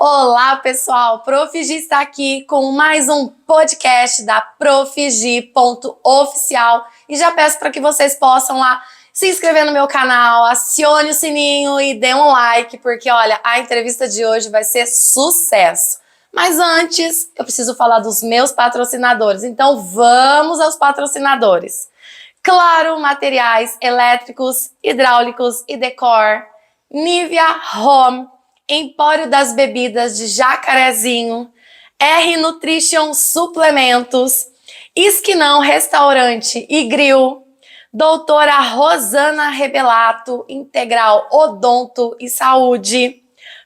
Olá, pessoal! Prof. Gi está aqui com mais um podcast da profgi.oficial e já peço para que vocês possam lá se inscrever no meu canal, acione o sininho e dê um like, porque olha, a entrevista de hoje vai ser sucesso. Mas antes, eu preciso falar dos meus patrocinadores, então vamos aos patrocinadores. Claro, materiais elétricos, hidráulicos e decor, Nivea Home, Empório das Bebidas de Jacarezinho, R Nutrition Suplementos, Esquinão Restaurante e Grill, Doutora Rosana Rebelato, Integral Odonto e Saúde,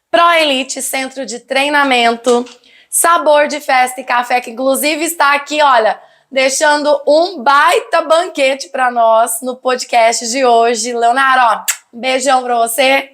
ProElite Centro de Treinamento, Sabor de Festa e Café, que inclusive está aqui, olha, deixando um baita banquete para nós no podcast de hoje. Leonardo, ó, um beijão para você.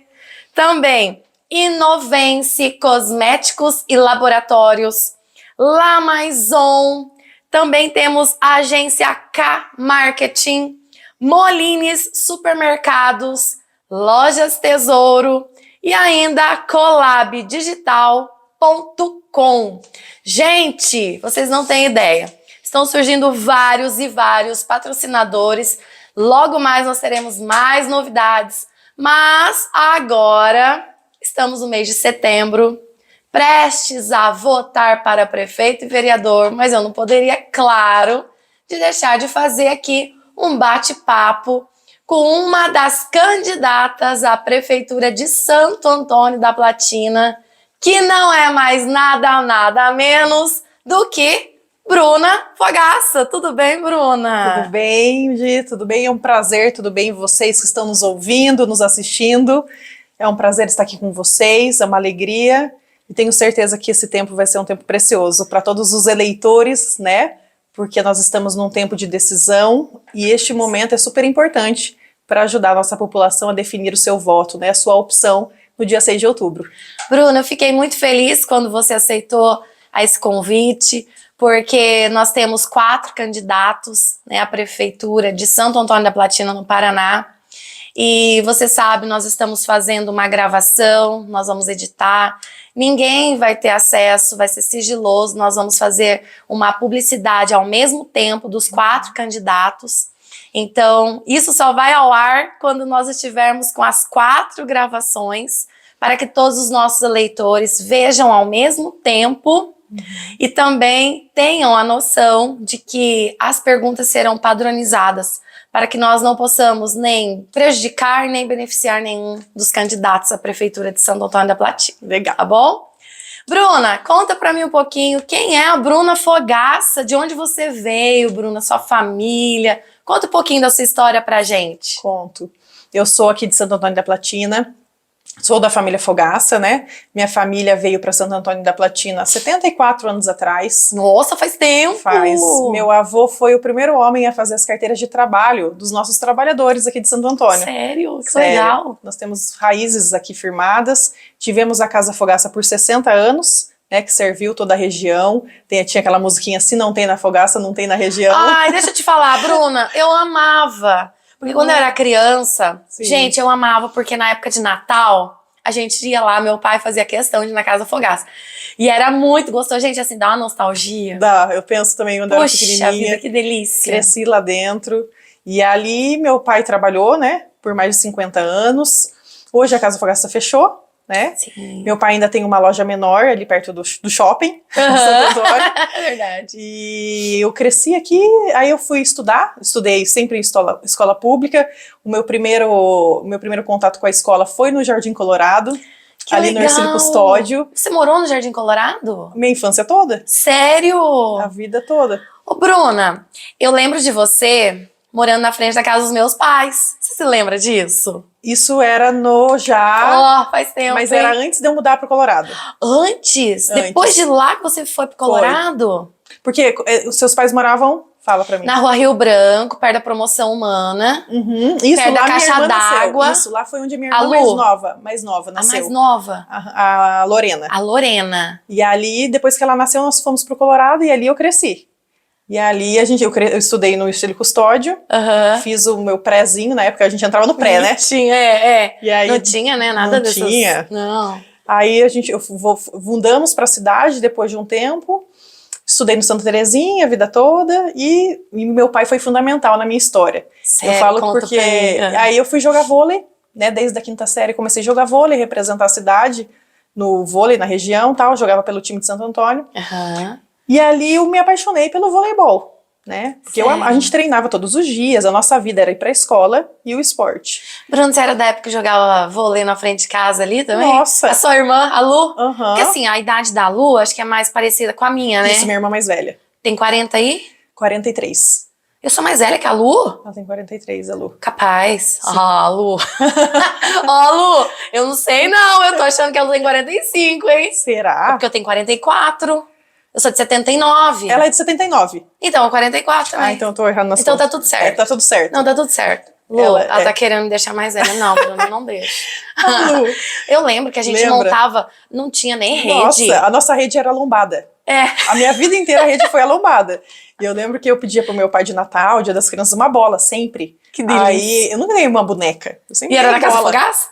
Também Inovence Cosméticos e Laboratórios, La Maison, também temos a agência K Marketing, Molines Supermercados, Lojas Tesouro e ainda colabdigital.com. Gente, vocês não têm ideia, estão surgindo vários patrocinadores, logo mais nós teremos mais novidades, mas agora estamos no mês de setembro, prestes a votar para prefeito e vereador, mas eu não poderia, claro, de deixar de fazer aqui um bate-papo com uma das candidatas à prefeitura de Santo Antônio da Platina, que não é mais nada menos do que Bruna Fogaça. Tudo bem, Bruna? Tudo bem, Gi? Tudo bem? É um prazer, tudo bem vocês que estão nos ouvindo, nos assistindo. É um prazer estar aqui com vocês, é uma alegria e tenho certeza que esse tempo vai ser um tempo precioso para todos os eleitores, né? Porque nós estamos num tempo de decisão e este momento é super importante para ajudar a nossa população a definir o seu voto, né? A sua opção no dia 6 de outubro. Bruna, eu fiquei muito feliz quando você aceitou esse convite, porque nós temos 4 candidatos, né, à prefeitura de Santo Antônio da Platina, no Paraná. E você sabe, nós estamos fazendo uma gravação, nós vamos editar, ninguém vai ter acesso, vai ser sigiloso, nós vamos fazer uma publicidade ao mesmo tempo dos 4 candidatos. Então, isso só vai ao ar quando nós estivermos com as 4 gravações, para que todos os nossos eleitores vejam ao mesmo tempo e também tenham a noção de que as perguntas serão padronizadas, para que nós não possamos nem prejudicar, nem beneficiar nenhum dos candidatos à prefeitura de Santo Antônio da Platina. Legal. Tá bom? Bruna, conta pra mim um pouquinho, quem é a Bruna Fogaça? De onde você veio, Bruna? Sua família? Conta um pouquinho da sua história pra gente. Conto. Eu sou aqui de Santo Antônio da Platina, sou da família Fogaça, né? Minha família veio para Santo Antônio da Platina há 74 anos atrás. Nossa, faz tempo! Faz. Meu avô foi o primeiro homem a fazer as carteiras de trabalho dos nossos trabalhadores aqui de Santo Antônio. Sério? Que Sério. legal! Nós temos raízes aqui firmadas. Tivemos a Casa Fogaça por 60 anos, né, que serviu toda a região. Tinha aquela musiquinha, se não tem na Fogaça, não tem na região. Ai, deixa eu te falar, Bruna, eu amava. Porque quando eu era criança, Sim. gente, eu amava, porque na época de Natal, a gente ia lá, meu pai fazia questão de ir na Casa Fogaça. E era muito gostoso, gente, assim, dá uma nostalgia. Dá, eu penso também quando eu era Puxa pequenininha. vida, que delícia. Cresci lá dentro. E ali meu pai trabalhou, né, por mais de 50 anos. Hoje a Casa Fogaça fechou, né? Sim. Meu pai ainda tem uma loja menor ali perto do shopping, Santo Antônio. É verdade. E eu cresci aqui, aí eu fui estudar, estudei sempre em escola pública. O meu primeiro contato com a escola foi no Jardim Colorado, Que ali legal. no Ercílio Custódio. Você morou no Jardim Colorado? Minha infância toda, Sério? a vida toda. Ô, Bruna, eu lembro de você morando na frente da casa dos meus pais. Você se lembra disso? Isso era no já, Faz tempo, mas hein? era antes de eu mudar para o Colorado. Antes? Depois de lá que você foi pro Colorado? Porque os seus pais moravam, fala pra mim. Na Rua Rio Branco, perto da Promoção Humana. Uhum. Isso Perto lá da minha caixa irmã d'água. nasceu. Isso lá foi onde a minha A irmã Lu. mais nova A nasceu. mais nova. A Lorena. A Lorena. E ali, depois que ela nasceu, nós fomos pro Colorado e ali eu cresci. E ali eu estudei no Ercílio Custódio, fiz o meu prézinho, na época a gente entrava no pré, né? Tinha, E aí, não tinha, né? Nada não dessas... tinha. Não. Aí mudamos para a cidade depois de um tempo, estudei no Santa Terezinha a vida toda e meu pai foi fundamental na minha história. Sério, eu falo conta porque pra mim. aí eu fui jogar vôlei, né? Desde a quinta série comecei a jogar vôlei, representar a cidade no vôlei na região, tal. Jogava pelo time de Santo Antônio. Aham. E ali eu me apaixonei pelo voleibol, né? Porque a gente treinava todos os dias, a nossa vida era ir pra escola e o esporte. Bruno, você era da época que jogava vôlei na frente de casa ali também? Nossa! A sua irmã, a Lu? Aham. Porque assim, a idade da Lu acho que é mais parecida com a minha, né? Isso, minha irmã mais velha. Tem 40 aí? 43. Eu sou mais velha que a Lu? Ela tem 43, a Lu. Capaz. Lu. Lu, eu não sei não, eu tô achando que a Lu tem 45, hein? É Será? porque eu tenho 44. Eu sou de 79. Ela é de 79. Então, 44 também. Ah, então eu tô errando nas Então contas. tá tudo certo. É, tá tudo certo. Não, tá tudo certo. Lu, ela tá querendo me deixar mais velha. Não, Bruno, não deixa. Lu. Eu lembro que a gente montava, não tinha nem rede. Nossa, a nossa rede era lombada. É. A minha vida inteira a rede foi a lombada. E eu lembro que eu pedia pro meu pai de Natal, Dia das Crianças, uma bola, sempre. Que delícia. Aí, eu nunca ganhei uma boneca. Eu sempre E era na ganhei Casa bola. Fogaça?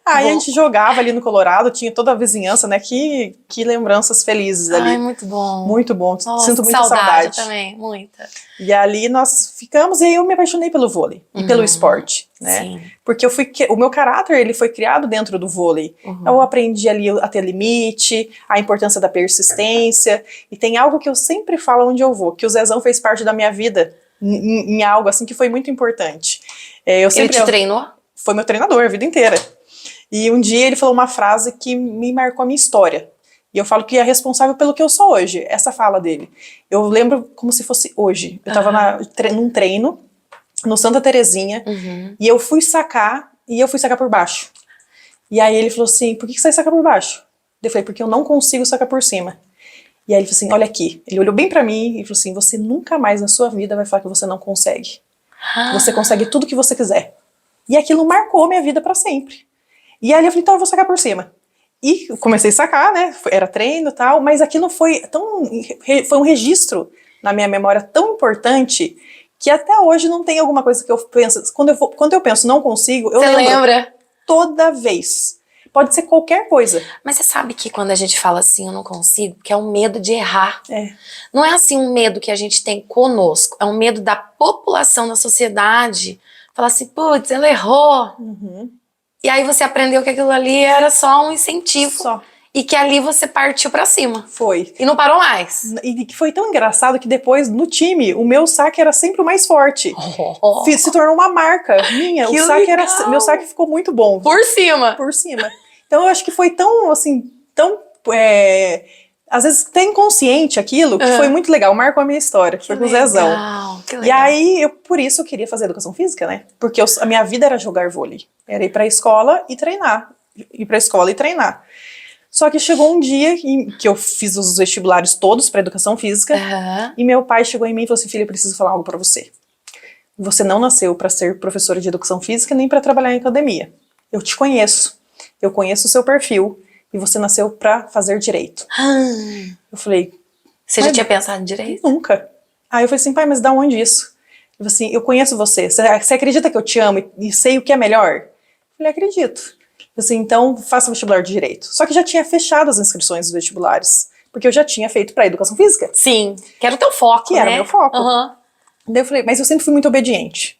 Aí a gente jogava ali no Colorado, tinha toda a vizinhança, né? Que lembranças felizes ali. Ai, muito bom. Muito bom, Nossa, sinto muita saudade. Também, muita. E ali nós ficamos, e aí eu me apaixonei pelo vôlei e pelo esporte, né? Sim. Porque o meu caráter, ele foi criado dentro do vôlei. Eu aprendi ali a ter limite, a importância da persistência, e tem algo que eu sempre falo onde eu vou, que o Zezão fez parte da minha vida em algo assim que foi muito importante. Ele te treinou? Foi meu treinador a vida inteira. E um dia ele falou uma frase que me marcou a minha história. E eu falo que é responsável pelo que eu sou hoje, essa fala dele. Eu lembro como se fosse hoje. Eu tava num treino, no Santa Terezinha, e eu fui sacar por baixo. E aí ele falou assim, por que você vai sacar por baixo? Eu falei, porque eu não consigo sacar por cima. E aí ele falou assim, olha aqui. Ele olhou bem pra mim e falou assim, você nunca mais na sua vida vai falar que você não consegue. Você consegue tudo que você quiser. E aquilo marcou minha vida pra sempre. E aí eu falei, então eu vou sacar por cima. E comecei a sacar, né? Era treino e tal, mas aquilo foi um registro na minha memória tão importante que até hoje não tem alguma coisa que eu penso. Quando eu penso não consigo, eu lembro. Você lembra? Toda vez. Pode ser qualquer coisa. Mas você sabe que quando a gente fala assim, eu não consigo, que é um medo de errar. É. Não é assim um medo que a gente tem conosco, é um medo da população, da sociedade. Falar assim, putz, ela errou. E aí você aprendeu que aquilo ali era só um incentivo. Só. E que ali você partiu pra cima. Foi. E não parou mais. E que foi tão engraçado que depois, no time, o meu saque era sempre o mais forte. Se tornou uma marca minha. Que o saque legal. meu saque ficou muito bom. Por cima. Por cima. Então eu acho que foi tão, assim, às vezes até inconsciente aquilo, que foi muito legal. Marcou a minha história. Foi com o Zezão. Que legal. E aí, por isso eu queria fazer educação física, né? Porque a minha vida era jogar vôlei. Era ir pra escola e treinar. Ir pra escola e treinar. Só que chegou um dia que eu fiz os vestibulares todos para educação física e meu pai chegou em mim e falou assim, filha, eu preciso falar algo para você. Você não nasceu para ser professora de educação física nem para trabalhar em academia. Eu te conheço, eu conheço o seu perfil e você nasceu para fazer direito. Eu falei... Você já tinha pensado em direito? Nunca. Aí eu falei assim, pai, mas da onde isso? Ele falou assim, eu conheço você, você acredita que eu te amo e sei o que é melhor? Eu falei, acredito. Assim, então faça vestibular de direito. Só que já tinha fechado as inscrições dos vestibulares, porque eu já tinha feito para educação física. Sim, que era o teu foco, que né? era o meu foco. Daí eu falei, mas eu sempre fui muito obediente.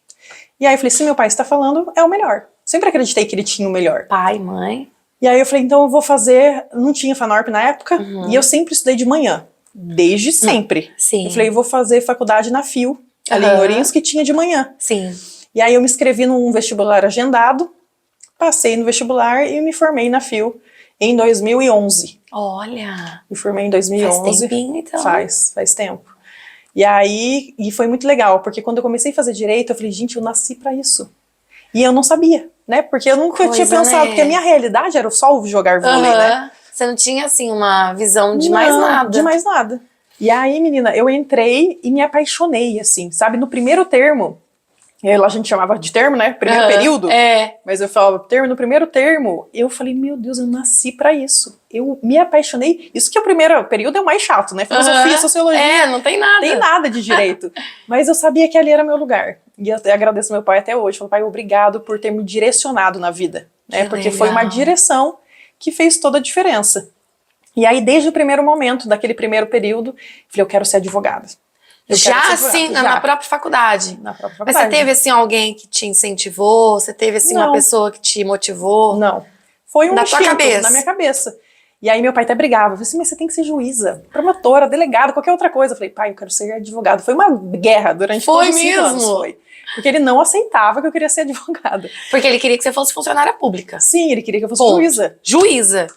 E aí eu falei, se meu pai está falando, é o melhor. Sempre acreditei que ele tinha o melhor. Pai, mãe. E aí eu falei, então eu vou fazer, não tinha Fanorp na época, e eu sempre estudei de manhã, desde sempre. Sim. Eu falei, eu vou fazer faculdade na FIO, ali em Ourinhos, que tinha de manhã. Sim. E aí eu me inscrevi num vestibular agendado, passei no vestibular e me formei na FIO em 2011. Olha! Me formei em 2011. Faz tempinho, então. Faz tempo. E aí, foi muito legal, porque quando eu comecei a fazer direito, eu falei, gente, eu nasci pra isso. E eu não sabia, né? Porque eu nunca tinha pensado, né? porque a minha realidade era só jogar vôlei, né? Você não tinha, assim, uma visão de mais nada. De mais nada. E aí, menina, eu entrei e me apaixonei, assim, sabe? No primeiro termo, a gente chamava de termo, né? Primeiro período. Mas eu falava termo, no primeiro termo, eu falei, meu Deus, eu nasci pra isso. Eu me apaixonei. Isso que o primeiro período é o mais chato, né? Filosofia, sociologia. Não tem nada. Tem nada de direito. Mas eu sabia que ali era meu lugar. E eu agradeço meu pai até hoje. Falei, pai, obrigado por ter me direcionado na vida. Né? Porque foi uma direção. que fez toda a diferença. E aí, desde o primeiro momento, daquele primeiro período, falei, eu quero ser advogada. Já assim, na própria faculdade? Na própria Mas faculdade. você teve assim alguém que te incentivou? Você teve assim uma Não. pessoa que te motivou? Não. Foi um Na tua instinto, cabeça? na minha cabeça. E aí meu pai até brigava. Eu falei assim, mas você tem que ser juíza, promotora, delegada, qualquer outra coisa. Eu falei, pai, eu quero ser advogado. Foi uma guerra durante Foi todos os 5 anos. mesmo? Foi. Porque ele não aceitava que eu queria ser advogada. Porque ele queria que você fosse funcionária pública. Sim, ele queria que eu fosse Ponto. juíza. Juíza.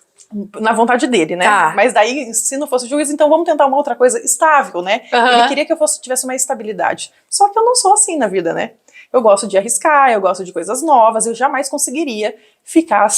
Na vontade dele, né? Tá. Mas daí, se não fosse juiz, então vamos tentar uma outra coisa estável, né? Aham. Ele queria que eu tivesse uma estabilidade. Só que eu não sou assim na vida, né? Eu gosto de arriscar, eu gosto de coisas novas, eu jamais conseguiria ficar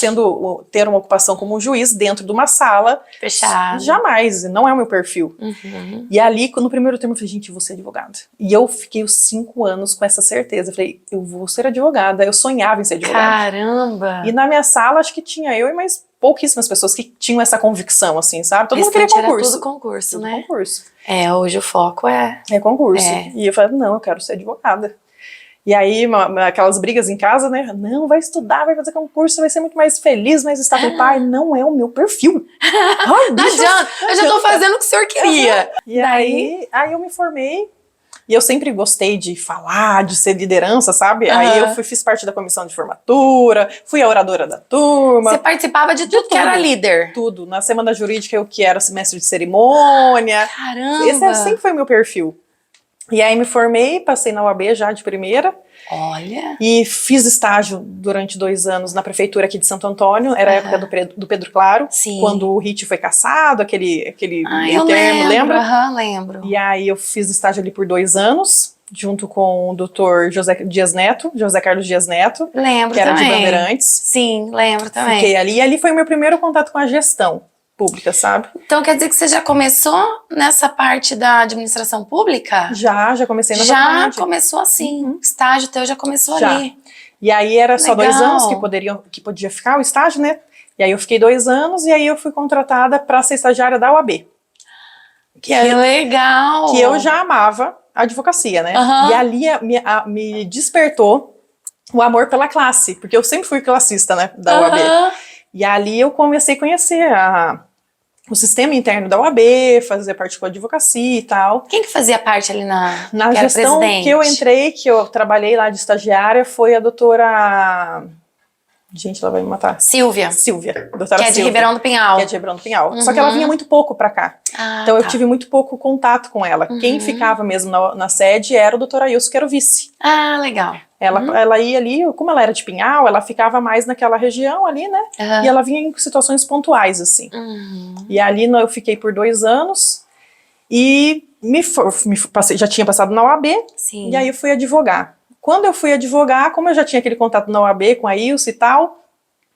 ter uma ocupação como um juiz dentro de uma sala. Fechada. Jamais, não é o meu perfil. Uhum. E ali, no primeiro termo, eu falei, gente, eu vou ser advogada. E eu fiquei os 5 anos com essa certeza. Eu falei, eu vou ser advogada. Eu sonhava em ser advogada. Caramba! E na minha sala, acho que tinha eu e mais pouquíssimas pessoas que tinham essa convicção, assim, sabe? Todo O mundo queria restante era concurso. tudo concurso, Tudo né? concurso. É, hoje o foco é... É concurso. É. E eu falei, não, eu quero ser advogada. E aí, aquelas brigas em casa, né? Não, vai estudar, vai fazer concurso, vai ser muito mais feliz, mais estável. Pai, não é o meu perfil. Ai, Não bicho, adianta, eu já tô fazendo o que o senhor queria. E aí eu me formei. E eu sempre gostei de falar, de ser liderança, sabe? Aham. Aí eu fiz parte da comissão de formatura, fui a oradora da turma. Você participava de tudo que era líder. Tudo. Na semana jurídica eu que era semestre de cerimônia. Caramba! Esse sempre foi o meu perfil. E aí me formei, passei na UAB já de primeira. Olha... E fiz estágio durante 2 anos na prefeitura aqui de Santo Antônio. Era a época do Pedro Claro. Sim. Quando o HIT foi cassado, aquele eu termo, lembra? Aham, lembro. E aí eu fiz estágio ali por 2 anos, junto com o doutor José Carlos Dias Neto, Lembro que era de também. Bandeirantes. Sim, lembro também. Fiquei ali, e ali foi o meu primeiro contato com a gestão pública, sabe? Então quer dizer que você já começou nessa parte da administração pública? Já comecei na Já faculdade. começou assim. O estágio teu já começou Já. ali. E aí era só 2 Legal. anos que podia ficar o estágio, né? E aí eu fiquei 2 anos, e aí eu fui contratada para ser estagiária da UAB. Que legal! Que eu já amava a advocacia, né? Aham. E ali me despertou o amor pela classe, porque eu sempre fui classista, né, da UAB. Aham. E ali eu comecei a conhecer o sistema interno da UAB, fazer parte com a advocacia e tal. Quem que fazia parte ali na Na que era gestão presidente? que eu entrei, que eu trabalhei lá de estagiária, foi a doutora... Gente, ela vai me matar. Silvia, Doutora que é de Silvia, Ribeirão do Pinhal. que é de Ribeirão do Pinhal. Só que ela vinha muito pouco pra cá. Ah, Então eu tá. tive muito pouco contato com ela. Quem ficava mesmo na sede era o doutor Ailson, que era o vice. Ah, legal. Ela ia ali, como ela era de Pinhal, ela ficava mais naquela região ali, né? Aham. E ela vinha em situações pontuais, assim. E ali eu fiquei por 2 anos e já tinha passado na OAB, Sim. e aí eu fui advogar. Quando eu fui advogar, como eu já tinha aquele contato na OAB com a Ilse e tal,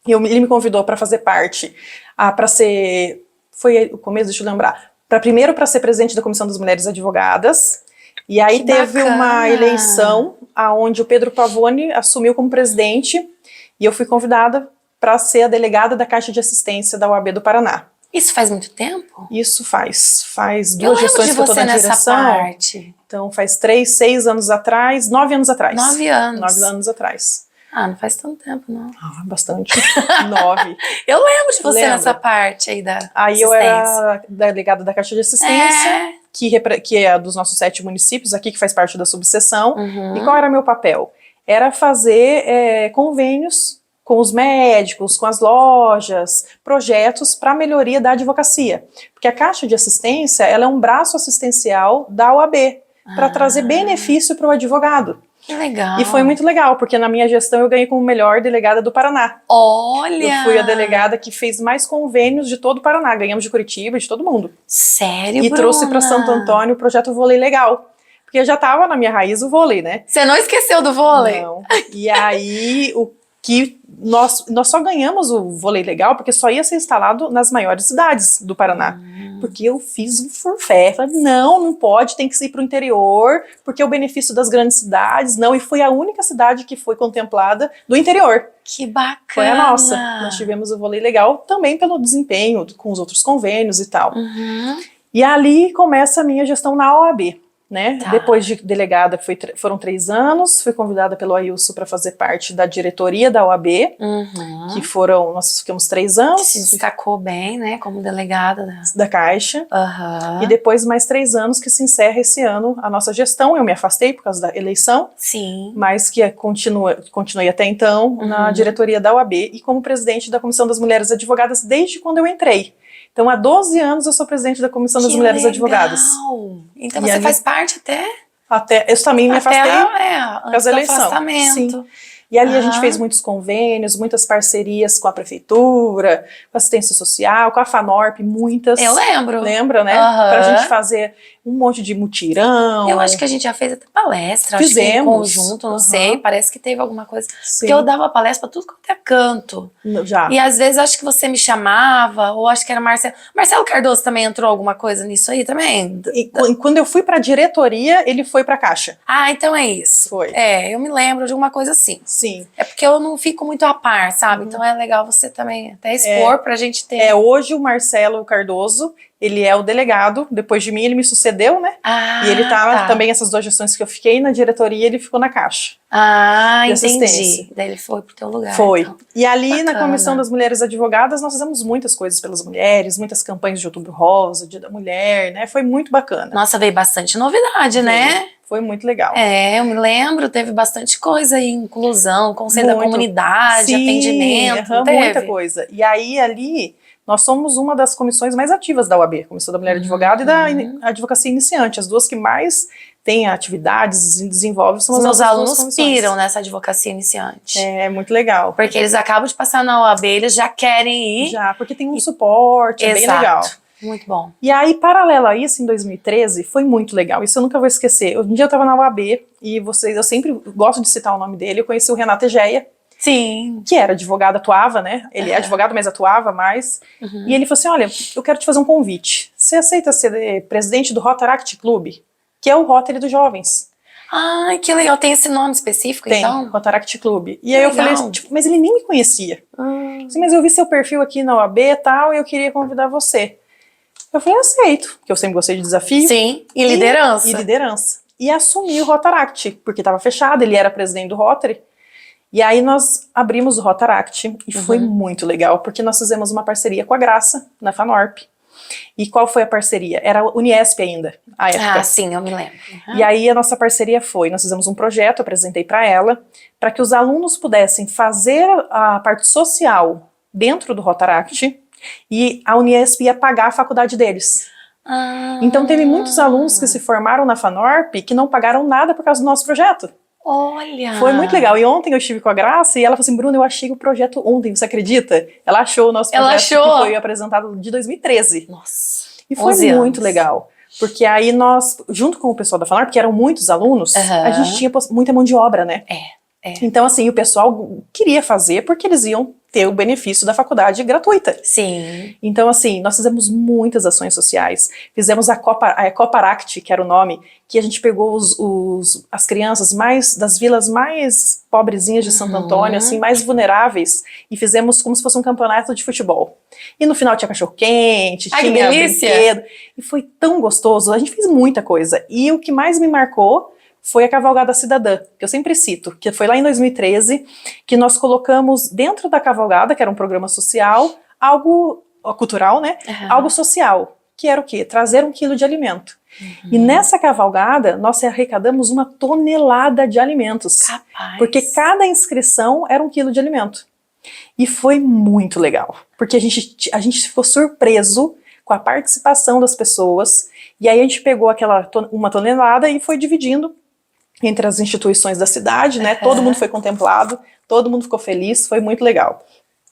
ele me convidou para fazer parte, para ser, foi o começo, deixa eu lembrar, primeiro para ser presidente da Comissão das Mulheres Advogadas, e aí Que teve bacana. uma eleição onde o Pedro Pavone assumiu como presidente, e eu fui convidada para ser a delegada da Caixa de Assistência da OAB do Paraná. Isso faz muito tempo? Isso faz Eu 2 lembro gestões de que eu tô você na nessa direção. parte. Então faz 3, 6 anos atrás, 9 anos atrás. 9 anos. 9 anos atrás. Ah, não faz tanto tempo, não. Ah, bastante. 9. Eu lembro de você Lembra? nessa parte aí da Aí eu assistência. era delegada da Caixa de Assistência, É. que é dos nossos 7 municípios aqui, que faz parte da subseção. Uhum. E qual era meu papel? Era fazer convênios com os médicos, com as lojas, projetos para melhoria da advocacia. Porque a Caixa de Assistência, ela é um braço assistencial da OAB, para trazer benefício para o advogado. Que legal. E foi muito legal, porque na minha gestão eu ganhei como melhor delegada do Paraná. Olha! Eu fui a delegada que fez mais convênios de todo o Paraná. Ganhamos de Curitiba, de todo mundo. Sério, E Bruna? trouxe para Santo Antônio o projeto Vôlei Legal. Porque já estava na minha raiz o vôlei, né? Você não esqueceu do vôlei? Não. E aí, nós só ganhamos o vôlei legal porque só ia ser instalado nas maiores cidades do Paraná. Porque eu fiz um forfé. Falei, não pode, tem que ir para o interior, porque é o benefício das grandes cidades. Não, e foi a única cidade que foi contemplada do interior. Que bacana. Foi a nossa. Nós tivemos o vôlei legal também pelo desempenho com os outros convênios e tal. Uhum. E ali começa a minha gestão na OAB. né? Tá. Depois de delegada, foram 3 anos. Fui convidada pelo Ailson para fazer parte da diretoria da OAB, que nós ficamos 3 anos. Se destacou bem, né, como delegada da Caixa. Aham. E depois mais 3 anos que se encerra esse ano a nossa gestão. Eu me afastei por causa da eleição, Sim. mas que continuei até então na diretoria da OAB e como presidente da Comissão das Mulheres Advogadas desde quando eu entrei. Então, há 12 anos eu sou presidente da Comissão das Mulheres Advogadas. Então E você ali, faz parte até eu também me afastei por causa da eleição. afastamento. Sim. E ali a gente fez muitos convênios, muitas parcerias com a prefeitura, com a assistência social, com a FANORP, muitas. Eu lembro. Lembra, né? Pra gente fazer um monte de mutirão. Eu acho que a gente já fez até palestra. Fizemos. Acho que em conjunto, não sei. Parece que teve alguma coisa. Sim. Porque eu dava palestra pra tudo quanto é canto. Já. E às vezes acho que você me chamava, ou acho que era Marcelo. Marcelo Cardoso também entrou alguma coisa nisso aí também? E quando eu fui pra diretoria, ele foi pra Caixa. Ah, então é isso. Foi. Eu me lembro de alguma coisa assim. Sim. É porque eu não fico muito a par, sabe? Então é legal você também até expor pra gente ter. Hoje o Marcelo Cardoso, ele é o delegado, depois de mim ele me sucedeu, né? Ah, e ele tá também, essas 2 gestões que eu fiquei na diretoria, ele ficou na Caixa. Ah, de assistência. Entendi. Daí ele foi pro teu lugar. Foi. Então. E ali Bacana. na Comissão das Mulheres Advogadas nós fizemos muitas coisas pelas mulheres, muitas campanhas de Outubro Rosa, Dia da Mulher, né? Foi muito bacana. Nossa, veio bastante novidade, né? Foi muito legal. Eu me lembro, teve bastante coisa aí, inclusão, conselho da comunidade, Sim, atendimento, muita coisa. E aí ali nós somos uma das comissões mais ativas da OAB, Comissão da Mulher Advogada e da Advocacia Iniciante, as duas que mais têm atividades e desenvolvem são Os as meus nossas alunos 2 comissões. piram nessa advocacia iniciante. É muito legal. Porque eles acabam de passar na OAB, eles já querem ir. Já, porque tem um suporte, é bem legal. Muito bom. E aí, paralelo a isso, em 2013, foi muito legal. Isso eu nunca vou esquecer. Um dia eu estava na UAB e eu sempre gosto de citar o nome dele. Eu conheci o Renato Egeia, Sim. que era advogado, atuava, né? Ele é advogado, mas atuava mais. E ele falou assim, olha, eu quero te fazer um convite. Você aceita ser presidente do Rotaract Club? Que é o Rotary dos jovens. Ai, que legal. Tem esse nome específico, então? Tem, Rotaract Club. E aí eu falei, mas ele nem me conhecia. Assim, mas eu vi seu perfil aqui na UAB e tal, e eu queria convidar você. Eu falei, aceito, porque eu sempre gostei de desafio. Sim, e liderança. E liderança. E assumi o Rotaract, porque estava fechado, ele era presidente do Rotary. E aí nós abrimos o Rotaract e foi muito legal, porque nós fizemos uma parceria com a Graça, na FANORP. E qual foi a parceria? Era a Uniesp ainda, à época. Ah, sim, eu me lembro. E aí a nossa parceria nós fizemos um projeto, apresentei para ela, para que os alunos pudessem fazer a parte social dentro do Rotaract, e a Uniesp ia pagar a faculdade deles. Então teve muitos alunos que se formaram na FANORP que não pagaram nada por causa do nosso projeto. Olha! Foi muito legal. E ontem eu estive com a Graça e ela falou assim, Bruna, eu achei o projeto ontem, você acredita? Ela achou o nosso projeto que foi apresentado de 2013. Nossa! E foi muito legal. Porque aí nós, junto com o pessoal da FANORP, que eram muitos alunos, a gente tinha muita mão de obra, né? Então, assim, o pessoal queria fazer porque eles iam ter o benefício da faculdade gratuita. Sim. Então, assim, nós fizemos muitas ações sociais. Fizemos a Coparact, que era o nome, que a gente pegou as crianças das vilas mais pobrezinhas de Santo Antônio, assim, mais vulneráveis, e fizemos como se fosse um campeonato de futebol. E no final tinha cachorro-quente, tinha brinquedo. E foi tão gostoso. A gente fez muita coisa. E o que mais me marcou foi a Cavalgada Cidadã, que eu sempre cito, que foi lá em 2013, que nós colocamos dentro da Cavalgada, que era um programa social, algo cultural, né? Algo social, que era o quê? Trazer 1 quilo de alimento. E nessa cavalgada, nós arrecadamos 1 tonelada de alimentos. Capaz. Porque cada inscrição era 1 quilo de alimento. E foi muito legal, porque a gente ficou surpreso com a participação das pessoas, e aí a gente pegou 1 tonelada e foi dividindo entre as instituições da cidade, né? Todo mundo foi contemplado, todo mundo ficou feliz, foi muito legal.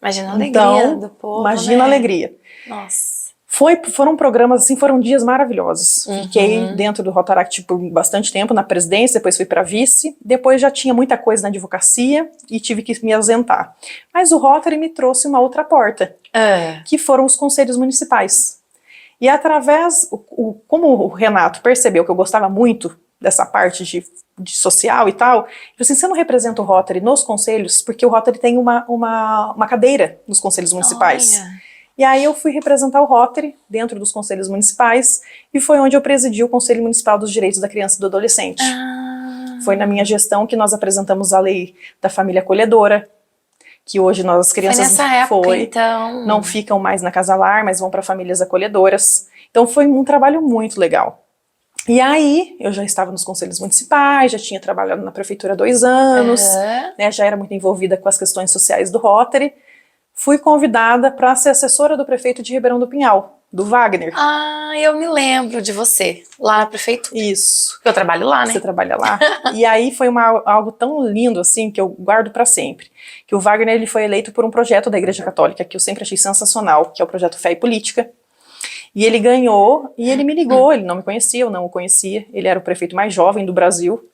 Imagina a alegria do povo, imagina a alegria. Nossa. Foram programas, assim, foram dias maravilhosos. Fiquei dentro do Rotaract por bastante tempo, na presidência, depois fui para vice, depois já tinha muita coisa na advocacia e tive que me ausentar. Mas o Rotary me trouxe uma outra porta, que foram os conselhos municipais. E através, como o Renato percebeu que eu gostava muito dessa parte de social e tal, assim, você não representa o Rotary nos conselhos, porque o Rotary tem uma cadeira nos conselhos municipais. Olha. E aí eu fui representar o Rotary dentro dos conselhos municipais e foi onde eu presidi o Conselho Municipal dos Direitos da Criança e do Adolescente. Foi na minha gestão que nós apresentamos a lei da família acolhedora, que hoje nós, as crianças, Foi nessa época, então. não ficam mais na casa lar, mas vão para famílias acolhedoras. Então foi um trabalho muito legal. E aí, eu já estava nos conselhos municipais, já tinha trabalhado na prefeitura há 2 anos, né, já era muito envolvida com as questões sociais do Rotary. Fui convidada para ser assessora do prefeito de Ribeirão do Pinhal, do Wagner. Ah, eu me lembro de você, lá na prefeitura. Isso. Eu trabalho lá, né? Você trabalha lá. E aí foi algo tão lindo, assim, que eu guardo para sempre. Que o Wagner, ele foi eleito por um projeto da Igreja Católica, que eu sempre achei sensacional, que é o projeto Fé e Política. E ele ganhou, e ele me ligou, ele não me conhecia, eu não o conhecia, ele era o prefeito mais jovem do Brasil.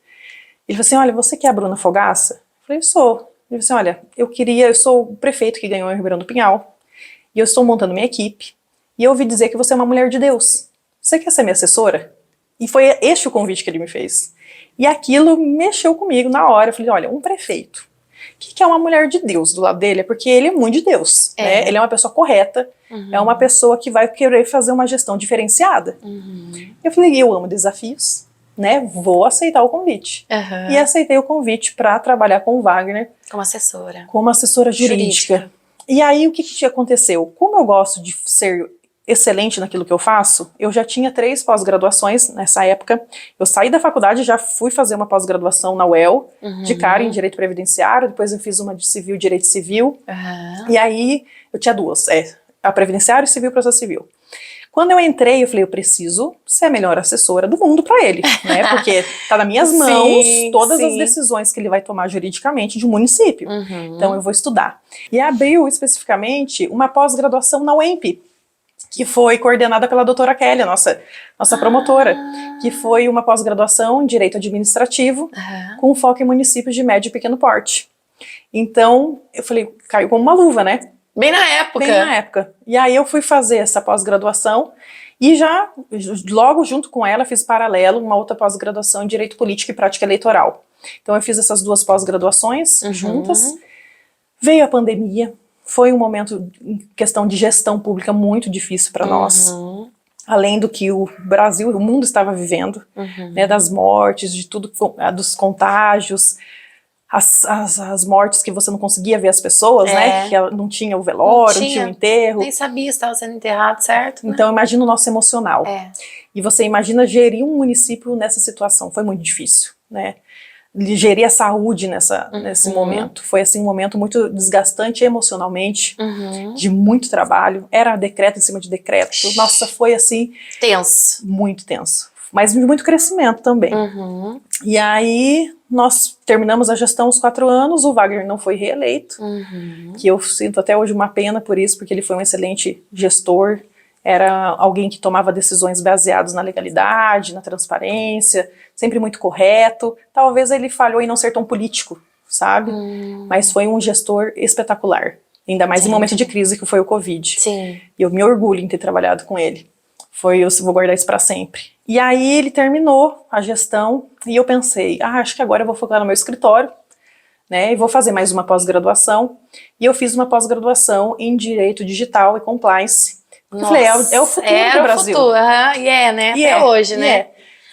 Ele falou assim, olha, você que é a Bruna Fogaça? Eu falei, sou. Ele falou assim, olha, eu sou o prefeito que ganhou em Ribeirão do Pinhal, e eu estou montando minha equipe, e eu ouvi dizer que você é uma mulher de Deus. Você quer ser minha assessora? E foi este o convite que ele me fez. E aquilo mexeu comigo na hora. Eu falei, olha, um prefeito que é uma mulher de Deus do lado dele, é porque ele é muito de Deus, né? Ele é uma pessoa correta, é uma pessoa que vai querer fazer uma gestão diferenciada. Eu falei, eu amo desafios, né? Vou aceitar o convite. E aceitei o convite para trabalhar com o Wagner. Como assessora. Como assessora jurídica. E aí, o que aconteceu? Como eu gosto de ser excelente naquilo que eu faço, eu já tinha 3 pós-graduações nessa época. Eu saí da faculdade e já fui fazer uma pós-graduação na UEL, de cara em Direito Previdenciário, depois eu fiz uma de Civil e Direito Civil, e aí eu tinha 2, a Previdenciário e Civil e Processo Civil. Quando eu entrei, eu falei, eu preciso ser a melhor assessora do mundo para ele, né? Porque tá nas minhas mãos todas as decisões que ele vai tomar juridicamente de um município. Então eu vou estudar. E abriu especificamente uma pós-graduação na UEMP, que foi coordenada pela doutora Kelly, nossa promotora, que foi uma pós-graduação em Direito Administrativo, com foco em municípios de médio e pequeno porte. Então, eu falei, caiu como uma luva, né? Bem na época. Bem na época. E aí eu fui fazer essa pós-graduação e já, logo junto com ela, fiz paralelo uma outra pós-graduação em Direito Político e Prática Eleitoral. Então eu fiz essas 2 pós-graduações juntas. Veio a pandemia. Foi um momento, em questão de gestão pública, muito difícil para nós. Além do que o Brasil, o mundo estava vivendo, né, das mortes, de tudo, dos contágios, as mortes que você não conseguia ver as pessoas, né, que não tinha o velório, não tinha o enterro. Nem sabia se estava sendo enterrado, certo? Né? Então imagina o nosso emocional. E você imagina gerir um município nessa situação, foi muito difícil, né? Gerir a saúde nesse momento. Foi assim um momento muito desgastante emocionalmente, de muito trabalho. Era decreto em cima de decreto. Nossa, foi assim... Tenso. Muito tenso. Mas de muito crescimento também. E aí nós terminamos a gestão os 4 anos, o Wagner não foi reeleito, que eu sinto até hoje uma pena por isso, porque ele foi um excelente gestor, era alguém que tomava decisões baseadas na legalidade, na transparência, sempre muito correto. Talvez ele falhou em não ser tão político, sabe? Mas foi um gestor espetacular. Ainda mais em momento de crise, que foi o Covid. E eu me orgulho em ter trabalhado com ele. Eu vou guardar isso para sempre. E aí ele terminou a gestão e eu pensei, acho que agora eu vou focar no meu escritório, né? E vou fazer mais uma pós-graduação. E eu fiz uma pós-graduação em Direito Digital e Compliance. Eu falei, é o futuro do Brasil. O futuro, né? Até hoje, né?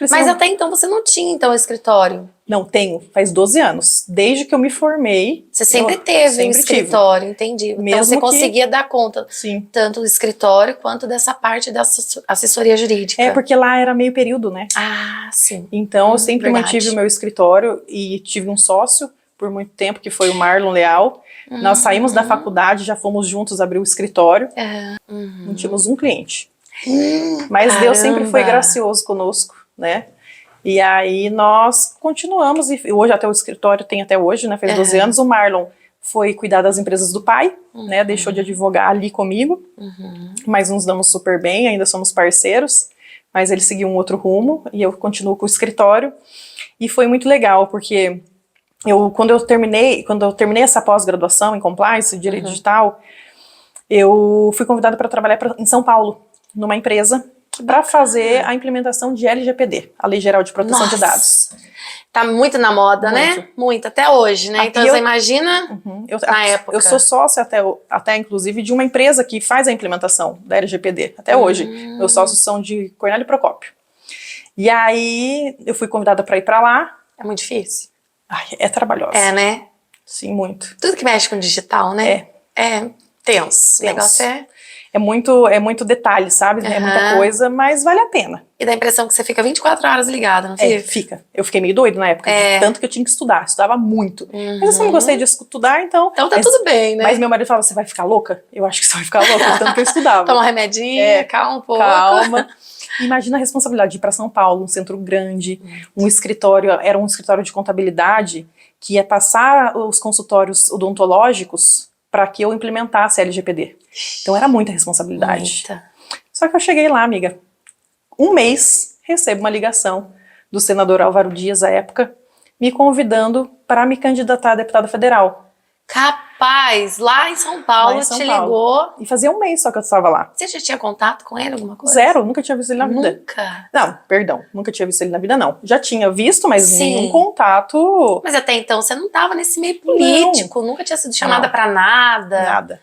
Mas até então você não tinha, então, escritório? Não, tenho. Faz 12 anos. Desde que eu me formei. Você sempre teve um escritório, entendi. Então Mesmo você conseguia dar conta, tanto do escritório quanto dessa parte da assessoria jurídica. Porque lá era meio período, né? Ah, sim. Então eu sempre mantive o meu escritório e tive um sócio por muito tempo, que foi o Marlon Leal. Nós saímos da faculdade, já fomos juntos abrir o escritório. Não tínhamos um cliente. Mas Deus sempre foi gracioso conosco, né? E aí nós continuamos, e hoje até o escritório tem até hoje, né? Fez 12 anos. O Marlon foi cuidar das empresas do pai, né? Deixou de advogar ali comigo, mas nos damos super bem, ainda somos parceiros. Mas ele seguiu um outro rumo e eu continuo com o escritório. E foi muito legal, porque quando eu terminei essa pós-graduação em Compliance, Direito Digital, eu fui convidada para trabalhar em São Paulo, numa empresa para fazer a implementação de LGPD, a Lei Geral de Proteção de Dados. Tá muito na moda, Muito. né? Muito, até hoje, né? Então você imagina na época. Eu sou sócia até, inclusive, de uma empresa que faz a implementação da LGPD, até hoje. Meus sócios são de Cornélio Procópio. E aí, eu fui convidada para ir para lá. É muito difícil. Ai, é trabalhosa. É, né? Sim, muito. Tudo que mexe com digital, né? É tenso. O negócio é muito detalhe, sabe? É muita coisa, mas vale a pena. E dá a impressão que você fica 24 horas ligada, não fica? Fica. Eu fiquei meio doida na época, de tanto que eu tinha que estudar. Estudava muito. Mas eu sempre gostei de estudar, então... Então tá tudo bem, né? Mas meu marido falava, você vai ficar louca? Eu acho que você vai ficar louca, tanto que eu estudava. Toma um remedinho, calma um pouco. Calma. Imagina a responsabilidade de ir para São Paulo, um centro grande, um escritório, era um escritório de contabilidade, que ia passar os consultórios odontológicos para que eu implementasse a LGPD. Então era muita responsabilidade. Muita. Só que eu cheguei lá, amiga, um mês, recebo uma ligação do senador Álvaro Dias, à época, me convidando para me candidatar a deputada federal. Capaz, lá em São Paulo, ligou. E fazia um mês só que eu estava lá. Você já tinha contato com ele, alguma coisa? Zero, nunca tinha visto ele na vida. Nunca? Não, perdão, nunca tinha visto ele na vida, não. Já tinha visto, mas nenhum contato. Mas até então você não estava nesse meio político, nunca tinha sido chamada para nada. Nada.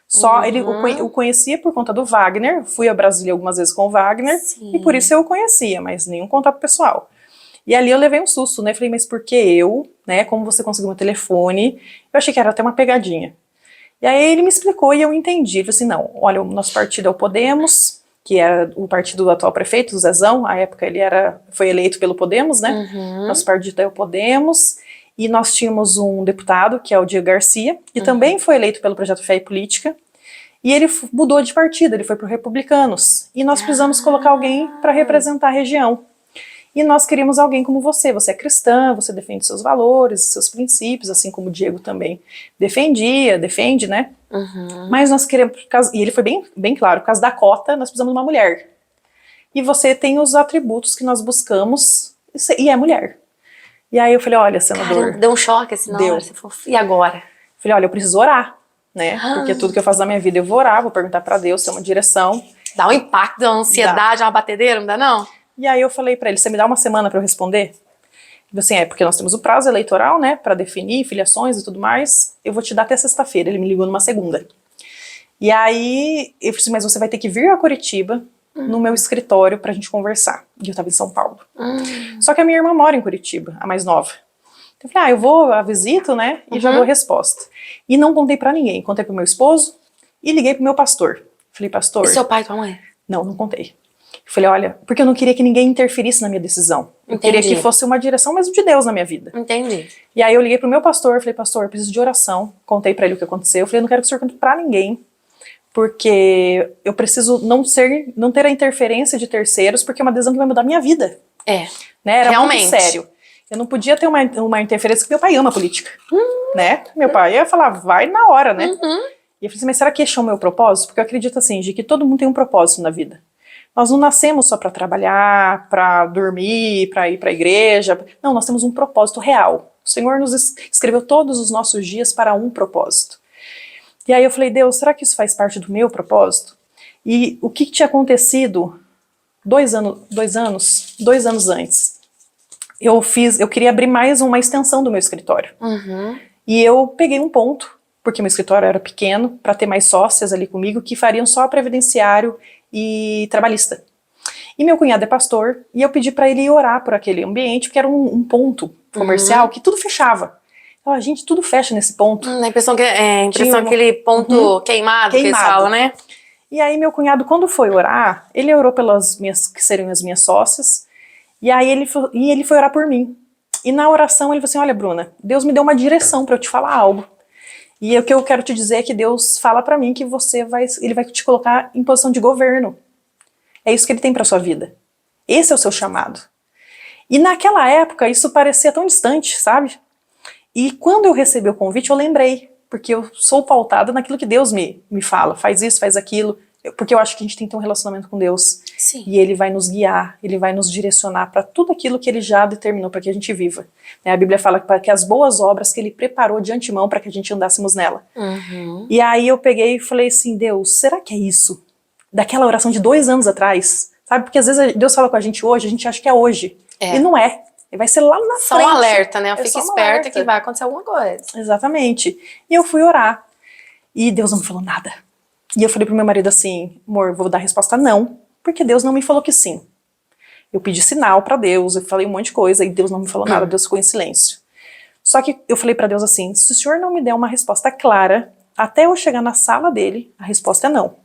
Só eu conhecia por conta do Wagner, fui a Brasília algumas vezes com o Wagner, e por isso eu o conhecia, mas nenhum contato pessoal. E ali eu levei um susto, né? Falei, mas por que eu, né? Como você conseguiu meu telefone? Eu achei que era até uma pegadinha. E aí ele me explicou e eu entendi. Ele falou assim, não, olha, o nosso partido é o Podemos, que era o partido do atual prefeito, o Zezão, à época ele foi eleito pelo Podemos, né? Nosso partido é o Podemos. E nós tínhamos um deputado, que é o Diego Garcia, que também foi eleito pelo Projeto Fé e Política. E ele mudou de partido, ele foi para o Republicanos. E nós precisamos colocar alguém para representar a região. E nós queríamos alguém como você é cristã, você defende seus valores, seus princípios, assim como o Diego também defende, né? Mas nós queremos, e ele foi bem claro, por causa da cota, nós precisamos de uma mulher. E você tem os atributos que nós buscamos, e é mulher. E aí eu falei, olha, senador... Cara, deu um choque assim na hora, você falou, e agora? Falei, olha, eu preciso orar, né? Porque tudo que eu faço na minha vida eu vou orar, vou perguntar pra Deus, ter uma direção. Dá um impacto, dá uma ansiedade, uma batedeira, não dá não? E aí eu falei pra ele, você me dá uma semana pra eu responder? Ele assim, porque nós temos o prazo eleitoral, né, pra definir filiações e tudo mais, eu vou te dar até sexta-feira. Ele me ligou numa segunda. E aí, eu falei assim, mas você vai ter que vir a Curitiba, no meu escritório, pra gente conversar. E eu tava em São Paulo. Só que a minha irmã mora em Curitiba, a mais nova. Então eu falei, eu vou, a visito, né, e já dou a resposta. E não contei pra ninguém, contei pro meu esposo e liguei pro meu pastor. Falei, pastor... E seu pai e tua mãe? Não contei. Eu falei, olha, porque eu não queria que ninguém interferisse na minha decisão. Eu queria que fosse uma direção mesmo de Deus na minha vida. Entendi. E aí eu liguei pro meu pastor, falei, pastor, eu preciso de oração. Contei pra ele o que aconteceu. Eu falei, não quero que o senhor conte pra ninguém, porque eu preciso não ter a interferência de terceiros, porque é uma decisão que vai mudar a minha vida. Né? Era realmente muito sério. Eu não podia ter uma interferência, porque meu pai ama política. Né? Meu pai ia falar, vai na hora, né? E eu falei assim, mas será que esse é o meu propósito? Porque eu acredito assim, de que todo mundo tem um propósito na vida. Nós não nascemos só para trabalhar, para dormir, para ir para a igreja. Não, nós temos um propósito real. O Senhor nos escreveu todos os nossos dias para um propósito. E aí eu falei, Deus, será que isso faz parte do meu propósito? E o que tinha acontecido 2 anos antes? Eu queria abrir mais uma extensão do meu escritório. E eu peguei um ponto, porque meu escritório era pequeno, para ter mais sócias ali comigo, que fariam só previdenciário e trabalhista. E meu cunhado é pastor, e eu pedi para ele ir orar por aquele ambiente, porque era um ponto comercial que tudo fechava. Então, gente, tudo fecha nesse ponto. A impressão que aquele ponto queimado, que eles falam, né? E aí meu cunhado, quando foi orar, ele orou pelas que seriam as minhas sócias, e aí ele foi orar por mim. E na oração ele falou assim, olha, Bruna, Deus me deu uma direção para eu te falar algo. E o que eu quero te dizer é que Deus fala pra mim que ele vai te colocar em posição de governo. É isso que ele tem pra sua vida. Esse é o seu chamado. E naquela época isso parecia tão distante, sabe? E quando eu recebi o convite eu lembrei, porque eu sou pautada naquilo que Deus me fala. Faz isso, faz aquilo. Porque eu acho que a gente tem que ter um relacionamento com Deus. Sim. E Ele vai nos guiar, Ele vai nos direcionar para tudo aquilo que Ele já determinou para que a gente viva. A Bíblia fala que as boas obras que Ele preparou de antemão para que a gente andássemos nela. E aí eu peguei e falei assim, Deus, será que é isso? Daquela oração de 2 anos atrás, Sabe? Porque às vezes Deus fala com a gente hoje, a gente acha que é hoje. E não é. Vai ser lá na Só frente. um alerta, né? É Fique só um esperta alerta. que vai acontecer alguma coisa. Exatamente. E eu fui orar. E Deus não me falou nada. E eu falei pro meu marido assim, amor, vou dar a resposta não, porque Deus não me falou que sim. Eu pedi sinal pra Deus, eu falei um monte de coisa e Deus não me falou nada, Deus ficou em silêncio. Só que eu falei pra Deus assim, se o Senhor não me der uma resposta clara, até eu chegar na sala dele, a resposta é não.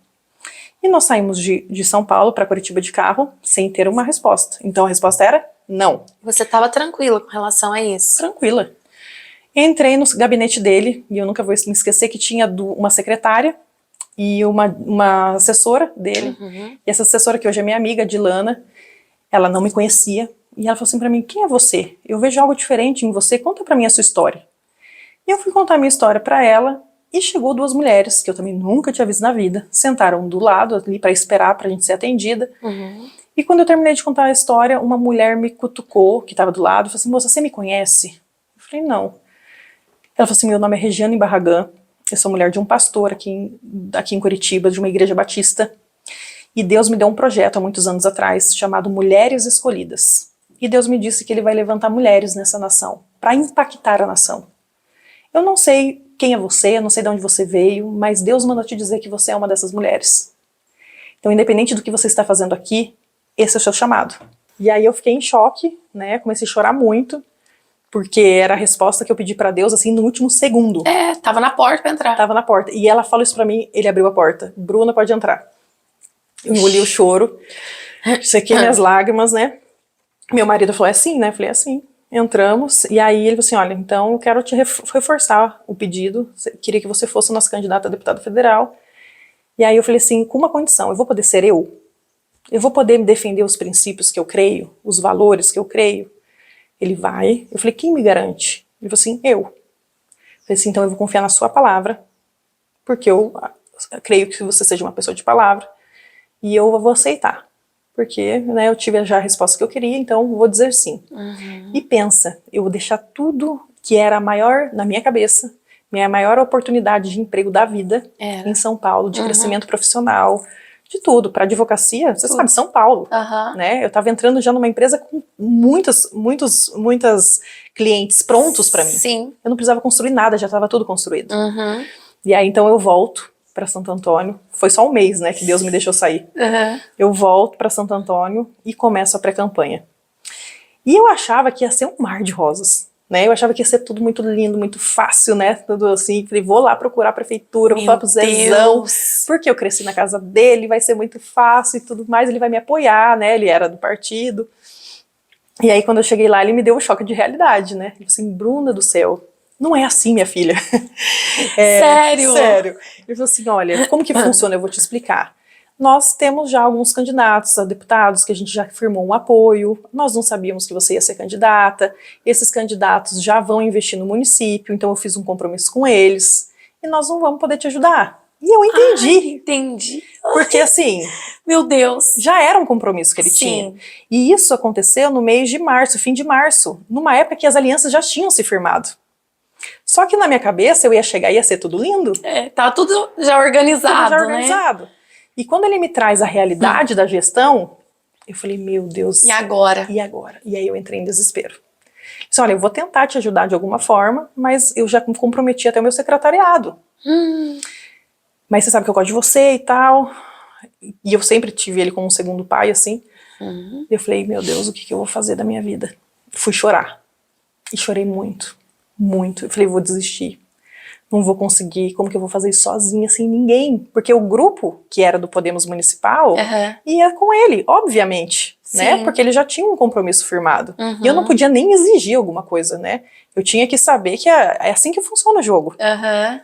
E nós saímos de São Paulo para Curitiba de carro sem ter uma resposta. Então a resposta era não. Você estava tranquila com relação a isso? Tranquila. Entrei no gabinete dele e eu nunca vou me esquecer que tinha uma secretária e uma assessora dele. E essa assessora, que hoje é minha amiga, Dilana, ela não me conhecia. E ela falou assim pra mim, quem é você? Eu vejo algo diferente em você, conta pra mim a sua história. E eu fui contar a minha história pra ela e chegou duas mulheres, que eu também nunca tinha visto na vida, sentaram do lado ali pra esperar pra gente ser atendida. E quando eu terminei de contar a história, uma mulher me cutucou, que tava do lado, e falou assim, moça, você me conhece? Eu falei, não. Ela falou assim, meu nome é Regiane Barragan, eu sou mulher de um pastor aqui em Curitiba, de uma igreja batista, e Deus me deu um projeto há muitos anos atrás, chamado Mulheres Escolhidas. E Deus me disse que Ele vai levantar mulheres nessa nação, para impactar a nação. Eu não sei quem é você, eu não sei de onde você veio, mas Deus mandou te dizer que você é uma dessas mulheres. Então, independente do que você está fazendo aqui, esse é o seu chamado. E aí eu fiquei em choque, né, comecei a chorar muito, porque era a resposta que eu pedi pra Deus, assim, no último segundo. Tava na porta pra entrar. Tava na porta. E ela falou isso pra mim, ele abriu a porta. Bruna, pode entrar. Eu engoli o choro, sequei minhas lágrimas, né. Meu marido falou, é assim, né? Eu falei, é assim. Entramos, e aí ele falou assim, olha, então eu quero te reforçar o pedido, queria que você fosse o nosso candidato a deputado federal. E aí eu falei assim, com uma condição, eu vou poder ser eu? Eu vou poder me defender os princípios que eu creio, os valores que eu creio? Ele vai. Eu falei, quem me garante? Ele falou assim, eu. Eu falei assim, então eu vou confiar na sua palavra, porque eu creio que você seja uma pessoa de palavra, e eu vou aceitar. Porque, né, eu tive já a resposta que eu queria, então vou dizer sim. E pensa, eu vou deixar tudo que era maior na minha cabeça, minha maior oportunidade de emprego da vida em São Paulo, de crescimento profissional, de tudo, para advocacia, você sabe, São Paulo, né? Eu estava entrando já numa empresa com muitas clientes prontos para mim. Sim. Eu não precisava construir nada, já estava tudo construído. E aí então eu volto para Santo Antônio, foi só um mês, né, que Deus me deixou sair. Eu volto para Santo Antônio e começo a pré-campanha. E eu achava que ia ser um mar de rosas, né, eu achava que ia ser tudo muito lindo, muito fácil, né, tudo assim, falei, vou lá procurar a prefeitura, vou falar pro Zezão, porque eu cresci na casa dele, vai ser muito fácil e tudo mais, ele vai me apoiar, né, ele era do partido. E aí quando eu cheguei lá, ele me deu um choque de realidade, né, ele falou assim, Bruna do céu, não é assim, minha filha. Sério? Sério. Ele falou assim, olha, como que funciona? Eu vou te explicar. Nós temos já alguns candidatos a deputados que a gente já firmou um apoio, nós não sabíamos que você ia ser candidata, esses candidatos já vão investir no município, então eu fiz um compromisso com eles, e nós não vamos poder te ajudar. E eu entendi. Ai, entendi. Porque assim, meu Deus, já era um compromisso que ele tinha. E isso aconteceu no mês de março, fim de março, numa época que as alianças já tinham se firmado. Só que na minha cabeça eu ia chegar e ia ser tudo lindo. Tá tudo já organizado, tudo já organizado. Né? E quando ele me traz a realidade da gestão, eu falei, meu Deus. E agora? E agora? E aí eu entrei em desespero. Disse, olha, eu vou tentar te ajudar de alguma forma, mas eu já me comprometi até o meu secretariado. Mas você sabe que eu gosto de você e tal. E eu sempre tive ele como um segundo pai, assim. E eu falei, meu Deus, o que eu vou fazer da minha vida? Fui chorar. E chorei muito. Muito. Eu falei, vou desistir. Não vou conseguir. Como que eu vou fazer isso sozinha, sem ninguém? Porque o grupo, que era do Podemos Municipal, ia com ele, obviamente. Né? Porque ele já tinha um compromisso firmado. E eu não podia nem exigir alguma coisa, né? Eu tinha que saber que é assim que funciona o jogo.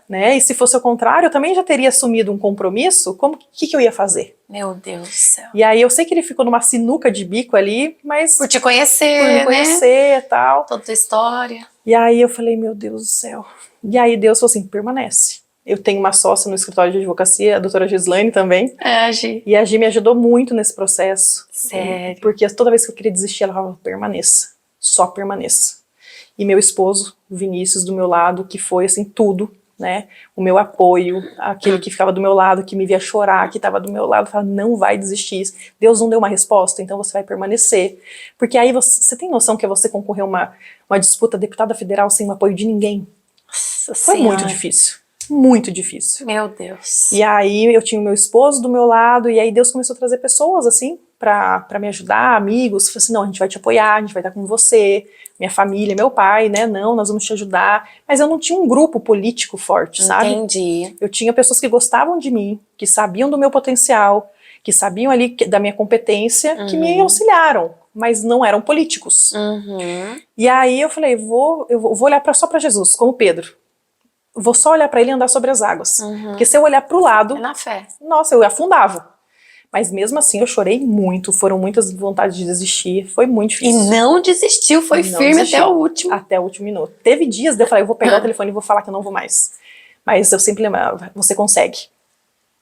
Né? E se fosse o contrário, eu também já teria assumido um compromisso. Como que eu ia fazer? Meu Deus do céu. E aí eu sei que ele ficou numa sinuca de bico ali, mas... Por te conhecer, por me conhecer e tal. Toda a tua história. E aí eu falei, meu Deus do céu. E aí Deus falou assim, permanece. Eu tenho uma sócia no escritório de advocacia, a doutora Gislaine também. A Gi. E a Gi me ajudou muito nesse processo. Sério? Porque toda vez que eu queria desistir, ela falava, permaneça. Só permaneça. E meu esposo, Vinícius, do meu lado, que foi assim, tudo. né? O meu apoio, aquele que ficava do meu lado, que me via chorar, que estava do meu lado, falava, não vai desistir. Deus não deu uma resposta, então você vai permanecer. Porque aí você tem noção que é você concorrer a uma disputa deputada federal sem o apoio de ninguém? Nossa Foi Senhora. muito difícil. Muito difícil. Meu Deus. E aí eu tinha o meu esposo do meu lado, e aí Deus começou a trazer pessoas, assim, pra me ajudar, amigos. Falei assim, não, a gente vai te apoiar, a gente vai estar com você, minha família, meu pai, né, não, nós vamos te ajudar. Mas eu não tinha um grupo político forte, sabe? Entendi. Eu tinha pessoas que gostavam de mim, que sabiam do meu potencial, que sabiam ali da minha competência, que me auxiliaram, mas não eram políticos. E aí eu falei, eu vou olhar só pra Jesus, como Pedro. Vou só olhar pra ele e andar sobre as águas. Porque se eu olhar pro lado, É na fé. nossa, eu afundava. Mas mesmo assim eu chorei muito, foram muitas vontades de desistir, foi muito E difícil. não desistiu, foi Não firme desisti. até o último. Até o último minuto. Teve dias de eu falei, eu vou pegar o telefone e vou falar que eu não vou mais. Mas eu sempre lembrava, você consegue.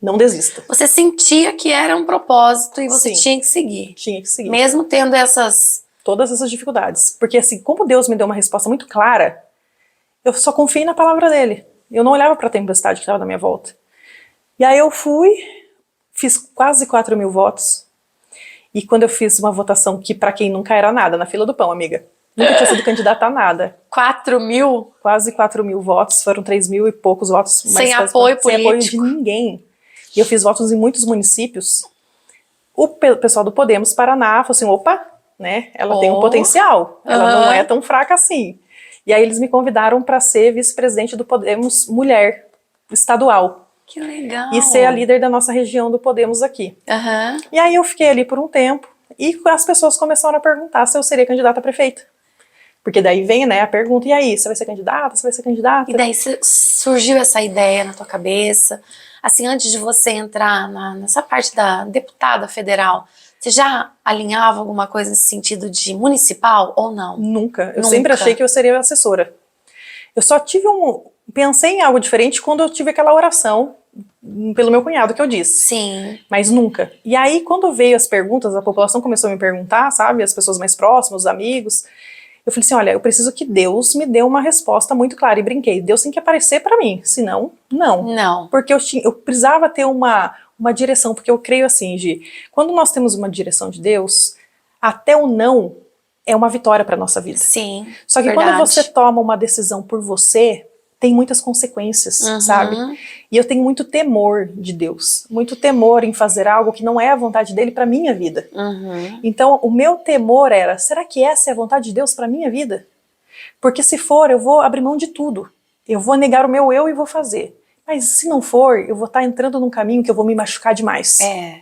Não desista. Você sentia que era um propósito e você Sim. tinha que seguir. Tinha que seguir. Mesmo tendo essas... Todas essas dificuldades. Porque assim, como Deus me deu uma resposta muito clara, eu só confiei na palavra dele. Eu não olhava para a tempestade que estava na minha volta. E aí eu fui, fiz quase 4.000 votos. E quando eu fiz uma votação que para quem nunca era nada, na fila do pão, amiga. Nunca tinha sido candidata a nada. 4.000? Quase 4.000 votos, foram 3.000 e poucos votos. Sem apoio sem apoio de político. ninguém. E eu fiz votos em muitos municípios. O pessoal do Podemos Paraná falou assim, opa, né, ela tem um potencial, ela não é tão fraca assim. E aí eles me convidaram para ser vice-presidente do Podemos Mulher estadual. Que legal. E ser a líder da nossa região do Podemos aqui. Aham. E aí eu fiquei ali por um tempo e as pessoas começaram a perguntar se eu seria candidata a prefeita. Porque daí vem, né, a pergunta, e aí, você vai ser candidata? Você vai ser candidata? E daí surgiu essa ideia na tua cabeça, assim, antes de você entrar nessa parte da deputada federal, você já alinhava alguma coisa nesse sentido de municipal ou não? Nunca. Eu Nunca. sempre achei que eu seria assessora. Eu só tive pensei em algo diferente quando eu tive aquela oração pelo meu cunhado que eu disse. Sim. Mas nunca. E aí, quando veio as perguntas, a população começou a me perguntar, sabe, as pessoas mais próximas, os amigos, eu falei assim, olha, eu preciso que Deus me dê uma resposta muito clara. E brinquei, Deus tem que aparecer pra mim, senão, não. Não. Porque eu precisava ter uma direção, porque eu creio assim, Gi, quando nós temos uma direção de Deus, até o não é uma vitória pra nossa vida. Sim. Só que verdade. quando você toma uma decisão por você, tem muitas consequências, sabe? E eu tenho muito temor de Deus, muito temor em fazer algo que não é a vontade dele pra minha vida. Então, o meu temor era, será que essa é a vontade de Deus pra minha vida? Porque se for, eu vou abrir mão de tudo. Eu vou negar o meu eu e vou fazer. Mas se não for, eu vou estar entrando num caminho que eu vou me machucar demais. É.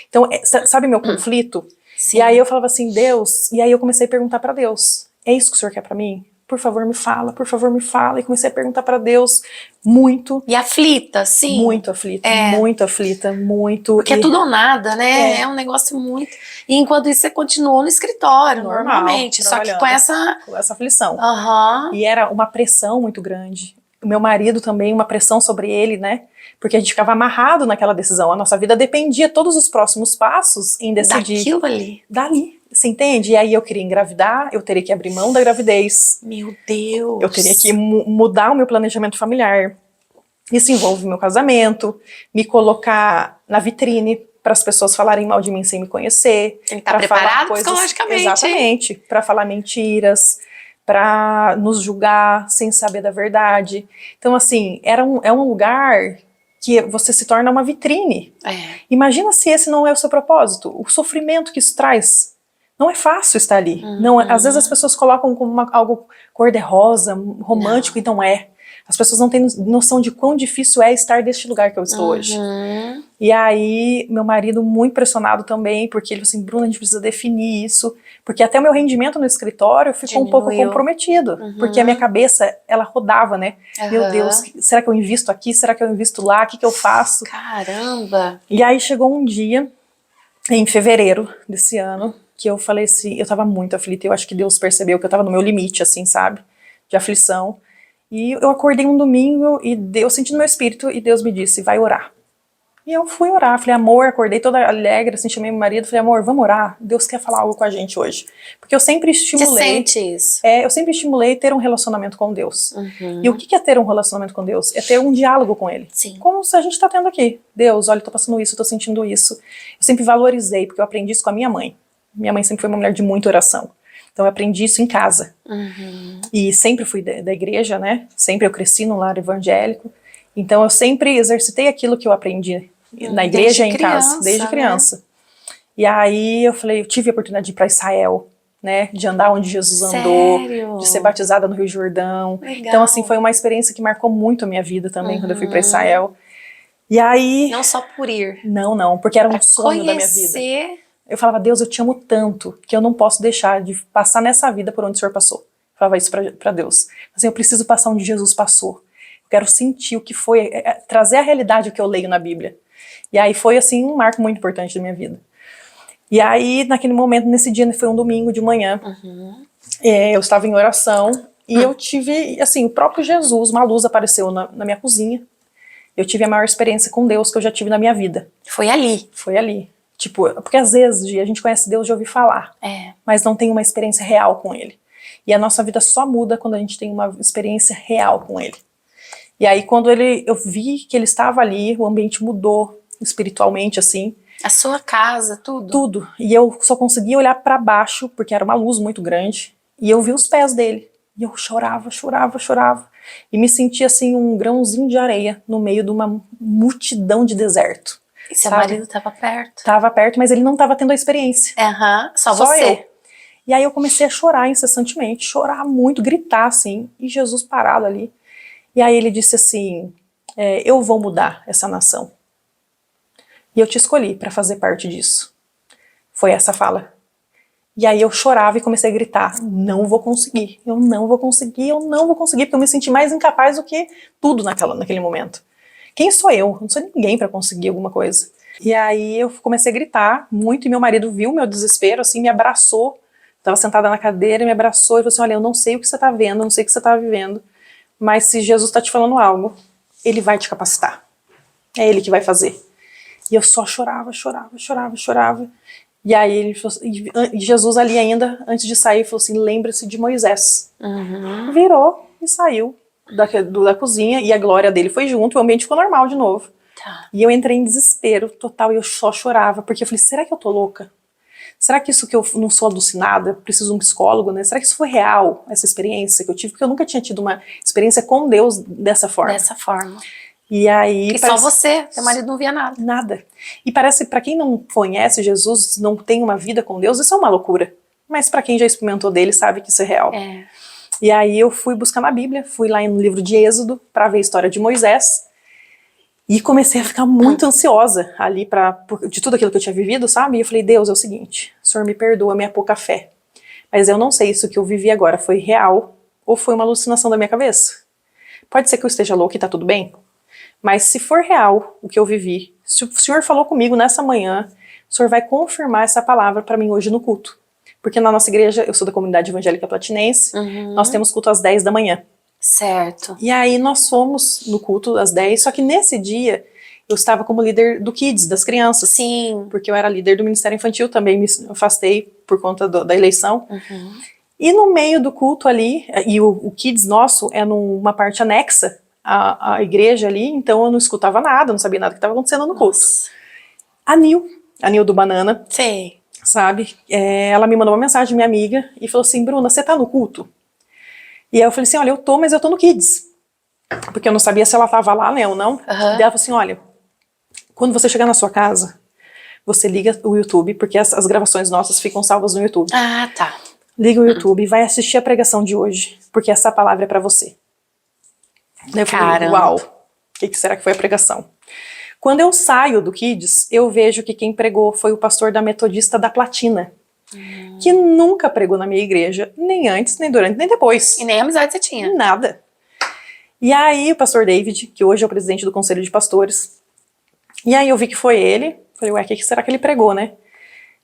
Então, sabe meu conflito? Sim. E aí eu falava assim, Deus, e aí eu comecei a perguntar pra Deus, é isso que o Senhor quer pra mim? Por favor, me fala, por favor, me fala. E comecei a perguntar pra Deus muito. E aflita, sim. Muito aflita, muito. Porque é tudo ou nada, né? É um negócio muito... E enquanto isso, você continuou no escritório, normalmente. Só que com essa aflição. Aham. E era uma pressão muito grande. O meu marido também, uma pressão sobre ele, né? Porque a gente ficava amarrado naquela decisão. A nossa vida dependia, todos os próximos passos em decidir. Daquilo ali. Dali, você entende? E aí eu queria engravidar, eu teria que abrir mão da gravidez. Meu Deus. Eu teria que mudar o meu planejamento familiar. Isso envolve meu casamento, me colocar na vitrine para as pessoas falarem mal de mim sem me conhecer. Tem que estar preparado psicologicamente. Exatamente. Para falar mentiras, para nos julgar sem saber da verdade. Então, assim, é um lugar que você se torna uma vitrine. É. Imagina se esse não é o seu propósito, o sofrimento que isso traz. Não é fácil estar ali. Não, às vezes as pessoas colocam como algo cor-de-rosa, romântico, e não é. As pessoas não têm noção de quão difícil é estar neste lugar que eu estou hoje. E aí, meu marido muito pressionado também, porque ele falou assim, Bruna, a gente precisa definir isso, porque até o meu rendimento no escritório ficou um pouco comprometido, porque a minha cabeça, ela rodava, né? Meu Deus, será que eu invisto aqui? Será que eu invisto lá? O que eu faço? Caramba! E aí chegou um dia, em fevereiro desse ano, que eu falei assim, eu tava muito aflita, eu acho que Deus percebeu que eu tava no meu limite, assim, sabe? De aflição. E eu acordei um domingo e eu senti no meu espírito e Deus me disse, vai orar. E eu fui orar, falei, amor, acordei toda alegre, assim, chamei meu marido, falei, amor, vamos orar? Deus quer falar algo com a gente hoje. Porque eu sempre Você estimulei... sente isso? eu sempre estimulei ter um relacionamento com Deus. E o que é ter um relacionamento com Deus? É ter um diálogo com Ele. Sim. Como se a gente está tendo aqui. Deus, olha, eu tô passando isso, eu tô sentindo isso. Eu sempre valorizei, porque eu aprendi isso com a minha mãe. Minha mãe sempre foi uma mulher de muita oração. Então eu aprendi isso em casa. E sempre fui da igreja, né? Sempre eu cresci no lar evangélico. Então eu sempre exercitei aquilo que eu aprendi na igreja e em casa, desde criança. Né? E aí eu falei, eu tive a oportunidade de ir para Israel, né? De andar onde Jesus andou, de ser batizada no Rio Jordão. Legal. Então assim, foi uma experiência que marcou muito a minha vida também, quando eu fui para Israel. E aí... Não só por ir. Não, porque era um sonho da minha vida. Eu falava, Deus, eu te amo tanto que eu não posso deixar de passar nessa vida por onde o Senhor passou. Eu falava isso pra Deus. Assim, eu preciso passar onde Jesus passou. Eu quero sentir o que foi, trazer a realidade que eu leio na Bíblia. E aí foi, assim, um marco muito importante da minha vida. E aí, naquele momento, nesse dia, foi um domingo de manhã, eu estava em oração e eu tive, assim, o próprio Jesus, uma luz apareceu na minha cozinha. Eu tive a maior experiência com Deus que eu já tive na minha vida. Foi ali? Foi ali. Tipo, porque às vezes a gente conhece Deus de ouvir falar, mas não tem uma experiência real com Ele. E a nossa vida só muda quando a gente tem uma experiência real com Ele. E aí quando eu vi que Ele estava ali, o ambiente mudou espiritualmente, assim. A sua casa, tudo? Tudo. E eu só conseguia olhar para baixo, porque era uma luz muito grande, e eu vi os pés dele. E eu chorava. E me sentia assim um grãozinho de areia no meio de uma multidão de deserto. E seu marido estava perto? Estava perto, mas ele não estava tendo a experiência. Só você. Eu. E aí eu comecei a chorar incessantemente, chorar muito, gritar assim, e Jesus parado ali. E aí ele disse assim, eu vou mudar essa nação. E eu te escolhi para fazer parte disso. Foi essa fala. E aí eu chorava e comecei a gritar, não vou conseguir, eu não vou conseguir, porque eu me senti mais incapaz do que tudo naquele momento. Quem sou eu? Eu não sou ninguém para conseguir alguma coisa. E aí eu comecei a gritar muito e meu marido viu meu desespero, assim, me abraçou. Estava sentada na cadeira, me abraçou e falou assim, olha, eu não sei o que você está vendo, eu não sei o que você está vivendo, mas se Jesus está te falando algo, Ele vai te capacitar. É Ele que vai fazer. E eu só chorava. E aí ele falou, e Jesus ali ainda, antes de sair, falou assim, lembre-se de Moisés. Virou e saiu da cozinha, e a glória dele foi junto, o ambiente ficou normal de novo. E eu entrei em desespero total, e eu só chorava, porque eu falei, será que eu tô louca? Será que isso que eu não sou alucinada, preciso de um psicólogo, né? Será que isso foi real, essa experiência que eu tive? Porque eu nunca tinha tido uma experiência com Deus dessa forma. E aí... E só você, seu marido não via nada. Nada. E parece, pra quem não conhece Jesus, não tem uma vida com Deus, isso é uma loucura. Mas pra quem já experimentou dele, sabe que isso é real. E aí eu fui buscar na Bíblia, fui lá no livro de Êxodo pra ver a história de Moisés. E comecei a ficar muito ansiosa ali de tudo aquilo que eu tinha vivido, sabe? E eu falei, Deus, é o seguinte, o Senhor me perdoa minha pouca fé. Mas eu não sei se o que eu vivi agora foi real ou foi uma alucinação da minha cabeça. Pode ser que eu esteja louca e tá tudo bem? Mas se for real o que eu vivi, se o Senhor falou comigo nessa manhã, o Senhor vai confirmar essa palavra para mim hoje no culto. Porque na nossa igreja, eu sou da comunidade evangélica platinense, nós temos culto às 10 da manhã. Certo. E aí nós fomos no culto às 10, só que nesse dia eu estava como líder do Kids, das crianças. Sim. Porque eu era líder do Ministério Infantil, também me afastei por conta da eleição. E no meio do culto ali, e o Kids nosso é numa parte anexa à igreja ali, então eu não escutava nada, não sabia nada que estava acontecendo no culto. A Nil do Banana, sei, sabe, ela me mandou uma mensagem, minha amiga, e falou assim, Bruna, você tá no culto? E aí eu falei assim, olha, mas eu tô no Kids. Porque eu não sabia se ela tava lá, né, ou não. E ela falou assim, olha, quando você chegar na sua casa, você liga o YouTube, porque as gravações nossas ficam salvas no YouTube. Ah, tá. Liga o YouTube e vai assistir a pregação de hoje, porque essa palavra é pra você. Daí eu falei, uau, o que será que foi a pregação? Quando eu saio do Kids, eu vejo que quem pregou foi o pastor da Metodista da Platina, que nunca pregou na minha igreja, nem antes, nem durante, nem depois. E nem amizade você tinha? Nada. E aí o pastor David, que hoje é o presidente do Conselho de Pastores, e aí eu vi que foi ele, falei, ué, o que será que ele pregou, né?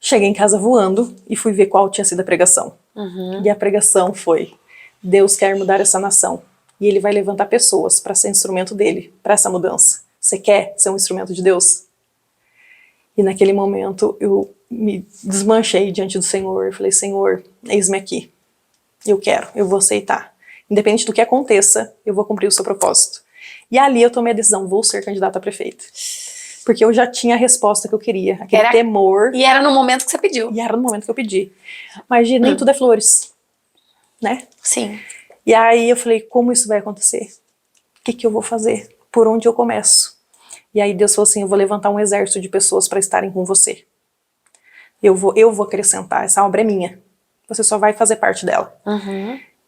Cheguei em casa voando e fui ver qual tinha sido a pregação. E a pregação foi, Deus quer mudar essa nação, e Ele vai levantar pessoas para ser instrumento dele, para essa mudança. Você quer ser um instrumento de Deus? E naquele momento eu me desmanchei diante do Senhor. Eu falei, Senhor, eis-me aqui. Eu quero, eu vou aceitar. Independente do que aconteça, eu vou cumprir o seu propósito. E ali eu tomei a decisão, vou ser candidata a prefeita. Porque eu já tinha a resposta que eu queria, aquele temor. E era no momento que você pediu. E era no momento que eu pedi. Mas nem tudo é flores, né? Sim. E aí eu falei, como isso vai acontecer? O que eu vou fazer? Por onde eu começo? E aí Deus falou assim, eu vou levantar um exército de pessoas para estarem com você. Eu vou acrescentar, essa obra é minha. Você só vai fazer parte dela.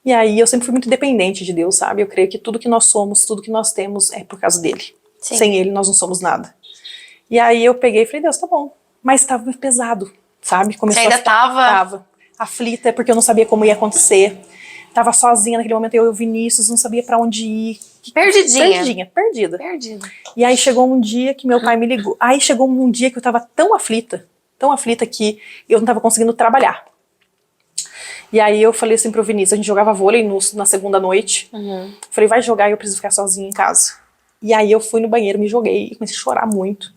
E aí eu sempre fui muito dependente de Deus, sabe? Eu creio que tudo que nós somos, tudo que nós temos é por causa dele. Sim. Sem ele nós não somos nada. E aí eu peguei e falei, Deus, tá bom. Mas estava pesado, sabe? Você ainda tava aflita, porque eu não sabia como ia acontecer. Tava sozinha naquele momento, eu e o Vinícius, não sabia pra onde ir. Perdida. E aí chegou um dia que meu pai me ligou. Aí chegou um dia que eu tava tão aflita que eu não tava conseguindo trabalhar. E aí eu falei assim pro Vinícius, a gente jogava vôlei na segunda noite. Falei, vai jogar e eu preciso ficar sozinha em casa. E aí eu fui no banheiro, me joguei e comecei a chorar muito.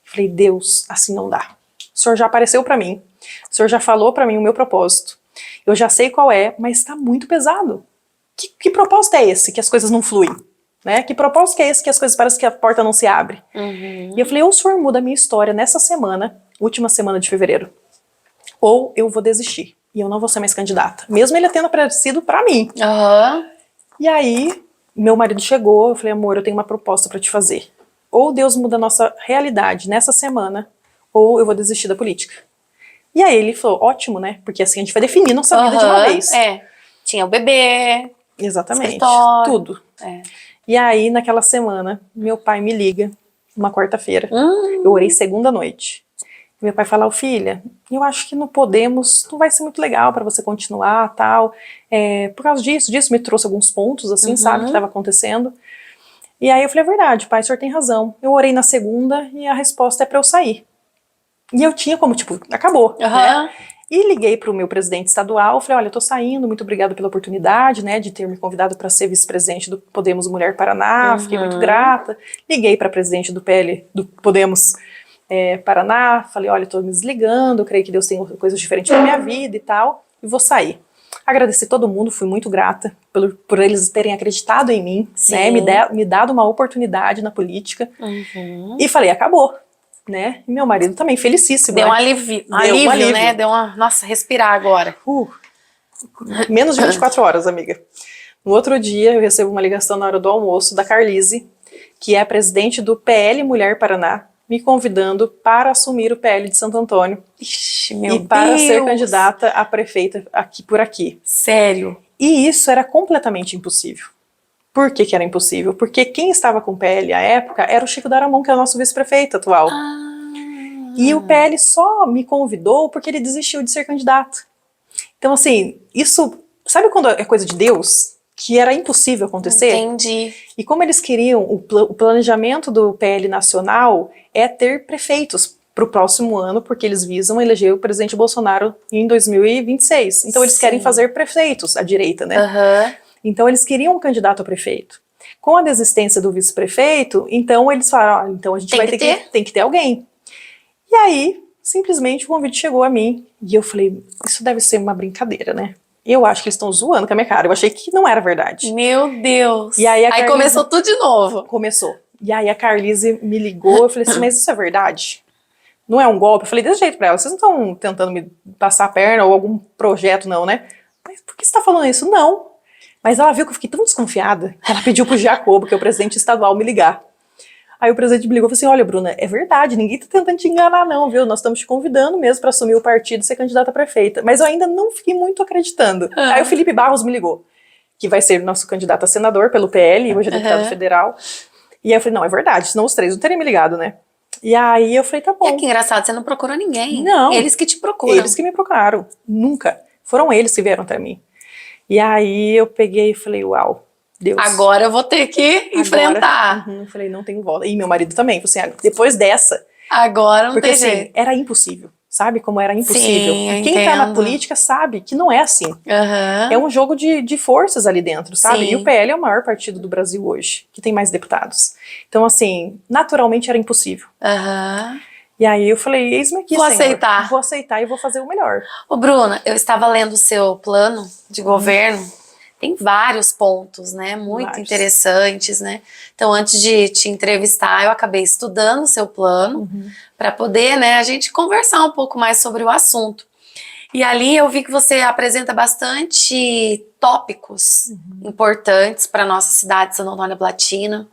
Falei, Deus, assim não dá. O Senhor já apareceu pra mim. O Senhor já falou pra mim o meu propósito. Eu já sei qual é, mas tá muito pesado. Que propósito é esse que as coisas não fluem? Né? Que propósito é esse que as coisas parecem que a porta não se abre? E eu falei, ou o Senhor muda a minha história nessa semana, última semana de fevereiro, ou eu vou desistir. E eu não vou ser mais candidata. Mesmo ele tendo aparecido pra mim. E aí, meu marido chegou, eu falei, amor, eu tenho uma proposta pra te fazer. Ou Deus muda a nossa realidade nessa semana, ou eu vou desistir da política. E aí ele falou, ótimo, né? Porque assim a gente vai definir nossa vida de uma vez. Tinha o bebê. Exatamente. Escritório. Tudo. E aí, naquela semana, meu pai me liga, uma quarta-feira. Eu orei segunda noite. Meu pai fala, filha, eu acho que não podemos, não vai ser muito legal pra você continuar, tal. Por causa disso, me trouxe alguns pontos, assim, sabe, que estava acontecendo. E aí eu falei, é verdade, pai, o senhor tem razão. Eu orei na segunda e a resposta é pra eu sair. E eu tinha como, tipo, acabou, né? E liguei pro meu presidente estadual, falei, olha, eu tô saindo, muito obrigada pela oportunidade, né, de ter me convidado para ser vice-presidente do Podemos Mulher Paraná, fiquei muito grata. Liguei pra presidente do PL, do Podemos Paraná, falei, olha, tô me desligando, creio que Deus tem coisas diferentes na minha vida e tal, e vou sair. Agradeci todo mundo, fui muito grata por eles terem acreditado em mim, né, me dado uma oportunidade na política, e falei, acabou. Né? E meu marido também, felicíssimo. Deu um alívio, né? Deu uma, nossa, respirar agora. Menos de 24 horas, amiga. No outro dia, eu recebo uma ligação na hora do almoço da Carlise, que é a presidente do PL Mulher Paraná, me convidando para assumir o PL de Santo Antônio. Ixi, meu Deus! Para ser candidata a prefeita por aqui. Sério? E isso era completamente impossível. Por que era impossível? Porque quem estava com o PL à época era o Chico Daramon, que é o nosso vice-prefeito atual. E o PL só me convidou porque ele desistiu de ser candidato. Então, assim, isso... Sabe quando é coisa de Deus? Que era impossível acontecer? Entendi. E como eles queriam, o planejamento do PL nacional é ter prefeitos para o próximo ano, porque eles visam eleger o presidente Bolsonaro em 2026. Então, eles querem fazer prefeitos à direita, né? Então eles queriam um candidato a prefeito. Com a desistência do vice-prefeito, então eles falaram, então a gente tem que ter alguém. E aí, simplesmente o convite chegou a mim, e eu falei, isso deve ser uma brincadeira, né? Eu acho que eles estão zoando com a minha cara, eu achei que não era verdade. Meu Deus! E aí começou tudo de novo. Começou. E aí a Carlise me ligou, eu falei assim, mas isso é verdade? Não é um golpe? Eu falei desse jeito pra ela, vocês não estão tentando me passar a perna ou algum projeto não, né? Mas por que você tá falando isso? Não. Mas ela viu que eu fiquei tão desconfiada, ela pediu pro Jacobo, que é o presidente estadual, me ligar. Aí o presidente me ligou e falou assim, olha, Bruna, é verdade, ninguém tá tentando te enganar não, viu? Nós estamos te convidando mesmo para assumir o partido e ser candidata a prefeita. Mas eu ainda não fiquei muito acreditando. Aí o Felipe Barros me ligou, que vai ser nosso candidato a senador pelo PL, e hoje é deputado federal. E aí eu falei, não, é verdade, senão os três não teriam me ligado, né? E aí eu falei, tá bom. É que engraçado, você não procurou ninguém. Não. Eles que te procuram. Eles que me procuraram, nunca. Foram eles que vieram até mim. E aí eu peguei e falei, uau, Deus. Agora eu vou ter que enfrentar. Eu falei, não tenho volta. E meu marido também, falei assim, depois dessa. Agora não porque, tem assim, jeito. era impossível, sabe como era impossível. Sim, e quem tá na política sabe que não é assim. É um jogo de forças ali dentro, sabe? Sim. E o PL é o maior partido do Brasil hoje, que tem mais deputados. Então, assim, naturalmente era impossível. E aí eu falei, eis-me aqui, Vou Senhor. aceitar. Vou aceitar e vou fazer o melhor. Ô, Bruna, eu estava lendo o seu plano de governo. Tem vários pontos, né? Muito Vários. interessantes, né? Então, antes de te entrevistar, eu acabei estudando o seu plano para poder, né, a gente conversar um pouco mais sobre o assunto. E ali eu vi que você apresenta bastante tópicos importantes para a nossa cidade de Santo Antônio da Platina.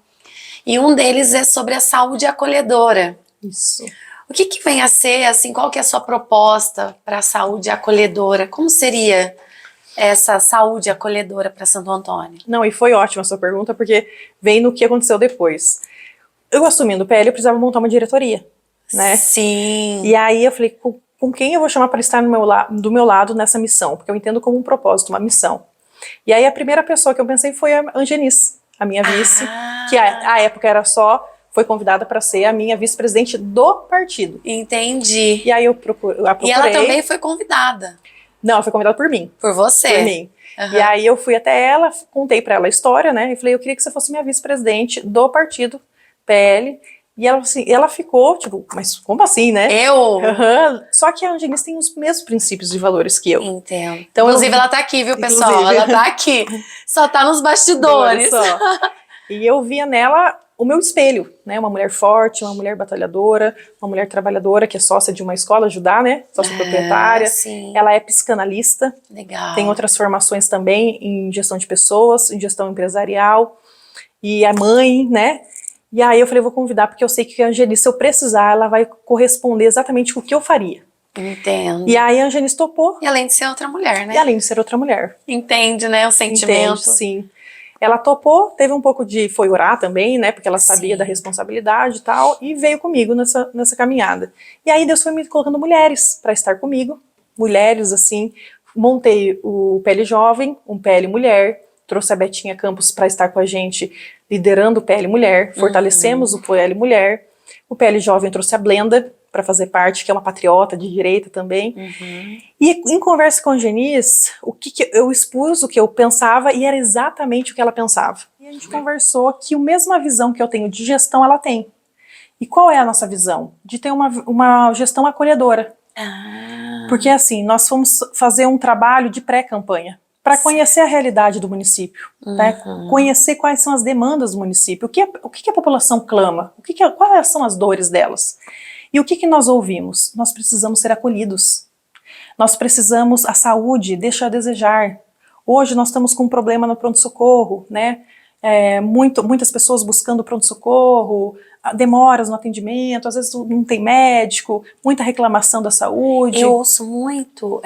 E um deles é sobre a saúde acolhedora. Isso. O que vem a ser, assim, qual que é a sua proposta para a saúde acolhedora? Como seria essa saúde acolhedora para Santo Antônio? Não, e foi ótima a sua pergunta, porque vem no que aconteceu depois. Eu assumindo o PL, eu precisava montar uma diretoria, né? Sim. E aí eu falei, com quem eu vou chamar para estar do meu lado nessa missão? Porque eu entendo como um propósito, uma missão. E aí a primeira pessoa que eu pensei foi a Angenice, a minha vice, que à época foi convidada para ser a minha vice-presidente do partido. Entendi. E aí eu procurei. E ela também foi convidada. Não, ela foi convidada por mim. Por você? Por mim. E aí eu fui até ela, contei para ela a história, né? E falei, eu queria que você fosse minha vice-presidente do partido PL. E ela, assim, ela ficou, tipo, mas como assim, né? Só que a Angenice tem os mesmos princípios e valores que eu. Entendo. Então, inclusive, ela tá aqui, viu, pessoal? Ela tá aqui. Só tá nos bastidores. E eu via nela o meu espelho, né? Uma mulher forte, uma mulher batalhadora, uma mulher trabalhadora que é sócia de uma escola, ajudar, né? Sócia proprietária. Sim. Ela é psicanalista. Legal. Tem outras formações também em gestão de pessoas, em gestão empresarial. E é mãe, né? E aí eu falei, vou convidar, porque eu sei que a Angenice, se eu precisar, ela vai corresponder exatamente com o que eu faria. Entendo. E aí a Angenice topou. E além de ser outra mulher, né? E além de ser outra mulher. Entende, né? O sentimento. Entende, sim. Ela topou, teve um pouco de... Foi orar também, né? Porque ela sabia da responsabilidade e tal. E veio comigo nessa caminhada. E aí Deus foi me colocando mulheres para estar comigo. Mulheres, assim. Montei o PL Jovem, um PL Mulher. Trouxe a Betinha Campos para estar com a gente, liderando o PL Mulher. Fortalecemos o PL Mulher. O PL Jovem trouxe a Blenda para fazer parte, que é uma patriota de direita também. E em conversa com a Angenice, eu expus o que eu pensava e era exatamente o que ela pensava. E a gente conversou que a mesma visão que eu tenho de gestão, ela tem. E qual é a nossa visão? De ter uma gestão acolhedora. Porque assim, nós fomos fazer um trabalho de pré-campanha para conhecer a realidade do município, né? Conhecer quais são as demandas do município, o que a população clama, quais são as dores delas. E o que nós ouvimos? Nós precisamos ser acolhidos. Nós precisamos, a saúde deixa a desejar. Hoje nós estamos com um problema no pronto-socorro, né? Muitas pessoas buscando pronto-socorro, demoras no atendimento, às vezes não tem médico, muita reclamação da saúde. Eu ouço muito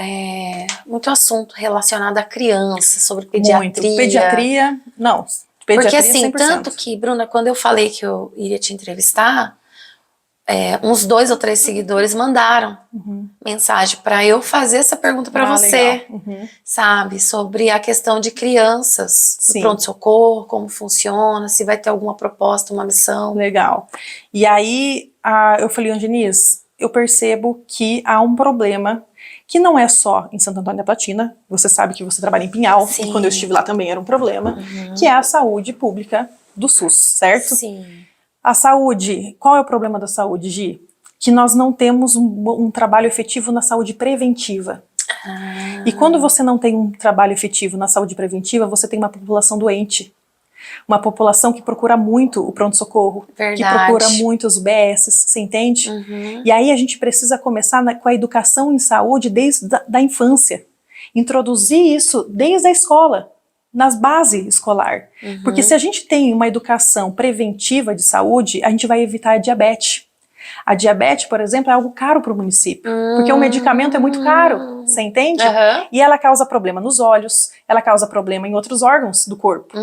assunto relacionado à criança, sobre pediatria. Muito. Pediatria, não. Pediatria, porque assim, 100%. tanto que, Bruna, quando eu falei que eu iria te entrevistar, uns 2 ou 3 seguidores mandaram mensagem para eu fazer essa pergunta para você, sabe? Sobre a questão de crianças, do pronto-socorro, como funciona, se vai ter alguma proposta, uma missão. Legal. E aí, eu falei, Angenice, eu percebo que há um problema que não é só em Santo Antônio da Platina, você sabe que você trabalha em Pinhal, e quando eu estive lá também era um problema, que é a saúde pública do SUS, certo? Sim. A saúde, qual é o problema da saúde, Gi? Que nós não temos um trabalho efetivo na saúde preventiva. E quando você não tem um trabalho efetivo na saúde preventiva, você tem uma população doente. Uma população que procura muito o pronto-socorro, que procura muito os UBS, você entende? E aí a gente precisa começar com a educação em saúde desde a infância. Introduzir isso desde a escola. Nas base escolar. Porque se a gente tem uma educação preventiva de saúde, a gente vai evitar a diabetes. A diabetes, por exemplo, é algo caro para o município. Porque o medicamento é muito caro, você entende? E ela causa problema nos olhos, ela causa problema em outros órgãos do corpo.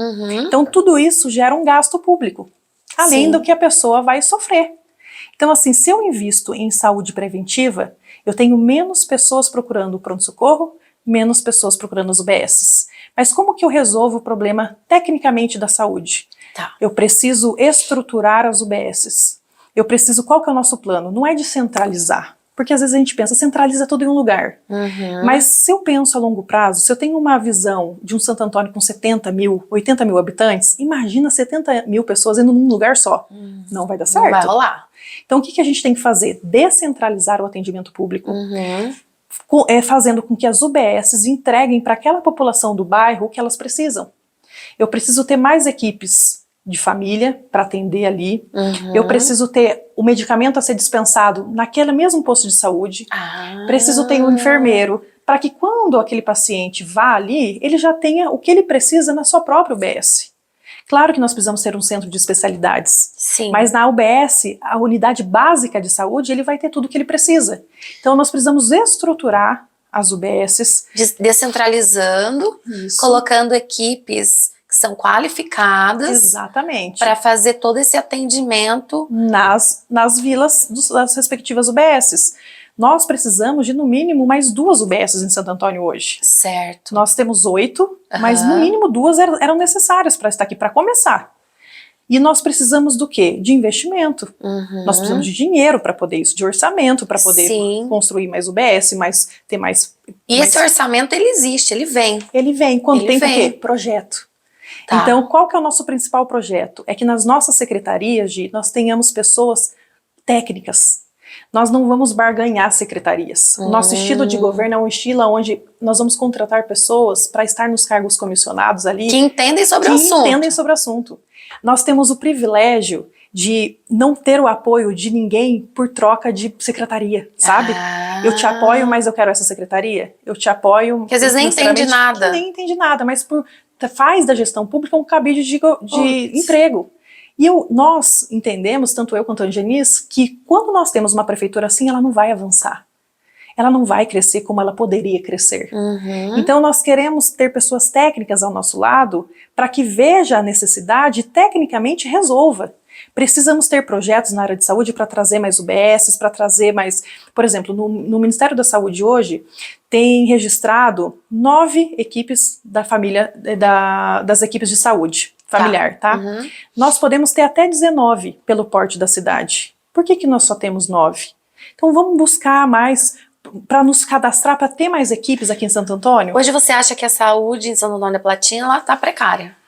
Então tudo isso gera um gasto público. Além do que a pessoa vai sofrer. Então assim, se eu invisto em saúde preventiva, eu tenho menos pessoas procurando o pronto-socorro, menos pessoas procurando os UBSs. Mas como que eu resolvo o problema tecnicamente da saúde? Eu preciso estruturar as UBSs. Eu preciso, qual que é o nosso plano? Não é de centralizar. Porque às vezes a gente pensa, centraliza tudo em um lugar. Mas se eu penso a longo prazo, se eu tenho uma visão de um Santo Antônio com 70 mil, 80 mil habitantes, imagina 70 mil pessoas indo num lugar só. Não vai dar certo. Não vai rolar. Então o que a gente tem que fazer? Descentralizar o atendimento público, fazendo com que as UBSs entreguem para aquela população do bairro o que elas precisam. Eu preciso ter mais equipes de família para atender ali. Eu preciso ter o medicamento a ser dispensado naquele mesmo posto de saúde. Preciso ter um enfermeiro para que quando aquele paciente vá ali, ele já tenha o que ele precisa na sua própria UBS. Claro que nós precisamos ter um centro de especialidades, mas na UBS, a unidade básica de saúde, ele vai ter tudo o que ele precisa. Então nós precisamos estruturar as UBSs. Descentralizando, colocando equipes que são qualificadas. Exatamente. Para fazer todo esse atendimento nas vilas das respectivas UBSs. Nós precisamos de no mínimo mais 2 UBSs em Santo Antônio hoje. Certo. Nós temos 8, mas no mínimo 2 eram necessárias para estar aqui, para começar. E nós precisamos do quê? De investimento. Nós precisamos de dinheiro para poder isso, de orçamento para poder construir mais UBS, ter mais... Esse orçamento, ele existe, ele vem. Ele vem, quando tem o quê? Projeto. Então, qual que é o nosso principal projeto? É que nas nossas secretarias, nós tenhamos pessoas técnicas. Nós não vamos barganhar secretarias. O nosso estilo de governo é um estilo onde nós vamos contratar pessoas para estar nos cargos comissionados ali. Que entendem sobre o assunto. Que entendem sobre o assunto. Nós temos o privilégio de não ter o apoio de ninguém por troca de secretaria, sabe? Eu te apoio, mas eu quero essa secretaria. Eu te apoio... Que às vezes nem entende nada. Nem entende nada, mas faz da gestão pública um cabide de emprego. E nós entendemos, tanto eu quanto a Angenice, que quando nós temos uma prefeitura assim, ela não vai avançar. Ela não vai crescer como ela poderia crescer. Então nós queremos ter pessoas técnicas ao nosso lado para que veja a necessidade e tecnicamente resolva. Precisamos ter projetos na área de saúde para trazer mais UBSs, para trazer mais... Por exemplo, no Ministério da Saúde hoje, tem registrado 9 equipes da família, das equipes de saúde familiar, tá? Nós podemos ter até 19 pelo porte da cidade. Por que nós só temos 9? Então vamos buscar mais para nos cadastrar, para ter mais equipes aqui em Santo Antônio. Hoje você acha que a saúde em Santo Antônio da Platina, ela está precária?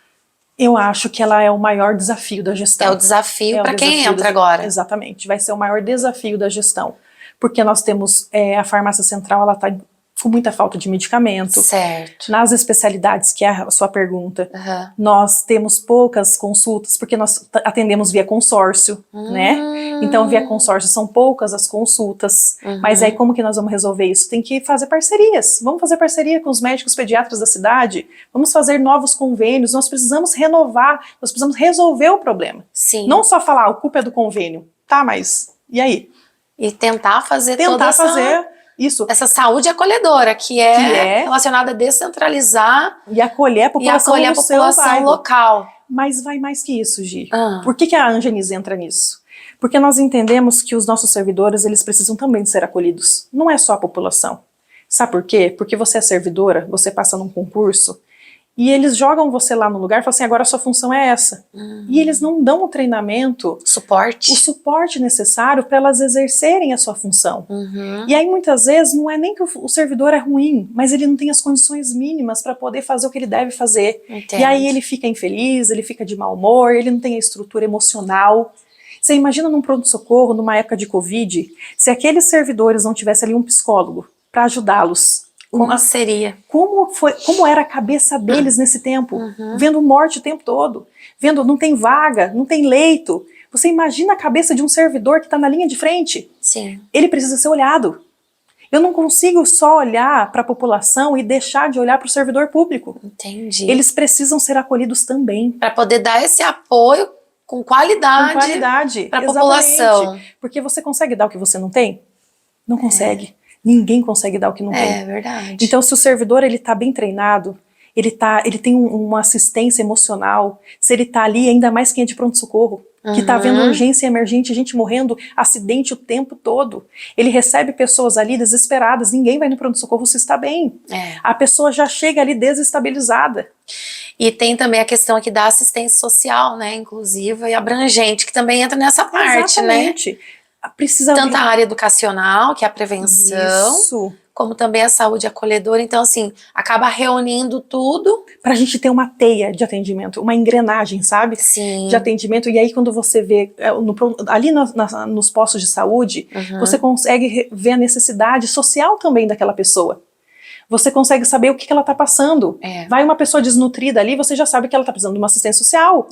Eu acho que ela é o maior desafio da gestão. É o desafio para quem entra agora. Exatamente, vai ser o maior desafio da gestão. Porque nós temos, a farmácia central, ela está com muita falta de medicamento. Certo. Nas especialidades, que é a sua pergunta, nós temos poucas consultas, porque nós atendemos via consórcio, né? Então, via consórcio são poucas as consultas. Mas aí, como que nós vamos resolver isso? Tem que fazer parcerias. Vamos fazer parceria com os médicos pediatras da cidade. Vamos fazer novos convênios. Nós precisamos renovar, nós precisamos resolver o problema. Sim. Não só falar, a culpa é do convênio. Tá, mas e aí? E tentar fazer toda essa saúde acolhedora, que é relacionada a descentralizar e acolher a população, local. Mas vai mais que isso, Gi. Por que a Angenice entra nisso? Porque nós entendemos que os nossos servidores, eles precisam também ser acolhidos. Não é só a população. Sabe por quê? Porque você é servidora, você passa num concurso, e eles jogam você lá no lugar e falam assim, agora a sua função é essa. E eles não dão o treinamento, o suporte necessário para elas exercerem a sua função. E aí muitas vezes não é nem que o servidor é ruim, mas ele não tem as condições mínimas para poder fazer o que ele deve fazer. Entendo. E aí ele fica infeliz, ele fica de mau humor, ele não tem a estrutura emocional. Você imagina num pronto-socorro, numa época de Covid, se aqueles servidores não tivessem ali um psicólogo para ajudá-los. Como seria? Como era a cabeça deles nesse tempo? Vendo morte o tempo todo. Vendo, não tem vaga, não tem leito. Você imagina a cabeça de um servidor que está na linha de frente? Sim. Ele precisa ser olhado. Eu não consigo só olhar para a população e deixar de olhar para o servidor público. Entendi. Eles precisam ser acolhidos também. Para poder dar esse apoio com qualidade para a população. Porque você consegue dar o que você não tem? Não consegue. Ninguém consegue dar o que não tem. É verdade. Então, se o servidor está bem treinado, ele tem uma assistência emocional, se ele está ali, ainda mais quem é de pronto-socorro, que está vendo urgência emergente, gente morrendo, acidente o tempo todo, ele recebe pessoas ali desesperadas, ninguém vai no pronto-socorro se está bem. A pessoa já chega ali desestabilizada. E tem também a questão aqui da assistência social, né, inclusiva e abrangente, que também entra nessa parte, Exatamente. precisa... Tanto a área educacional, que é a prevenção, Isso. como também a saúde acolhedora. Então, assim, acaba reunindo tudo. Pra gente ter uma teia de atendimento, uma engrenagem, sabe? Sim. De atendimento. E aí, quando você vê ali nos postos de saúde, você consegue ver a necessidade social também daquela pessoa. Você consegue saber o que ela está passando. Vai uma pessoa desnutrida ali, você já sabe que ela está precisando de uma assistência social,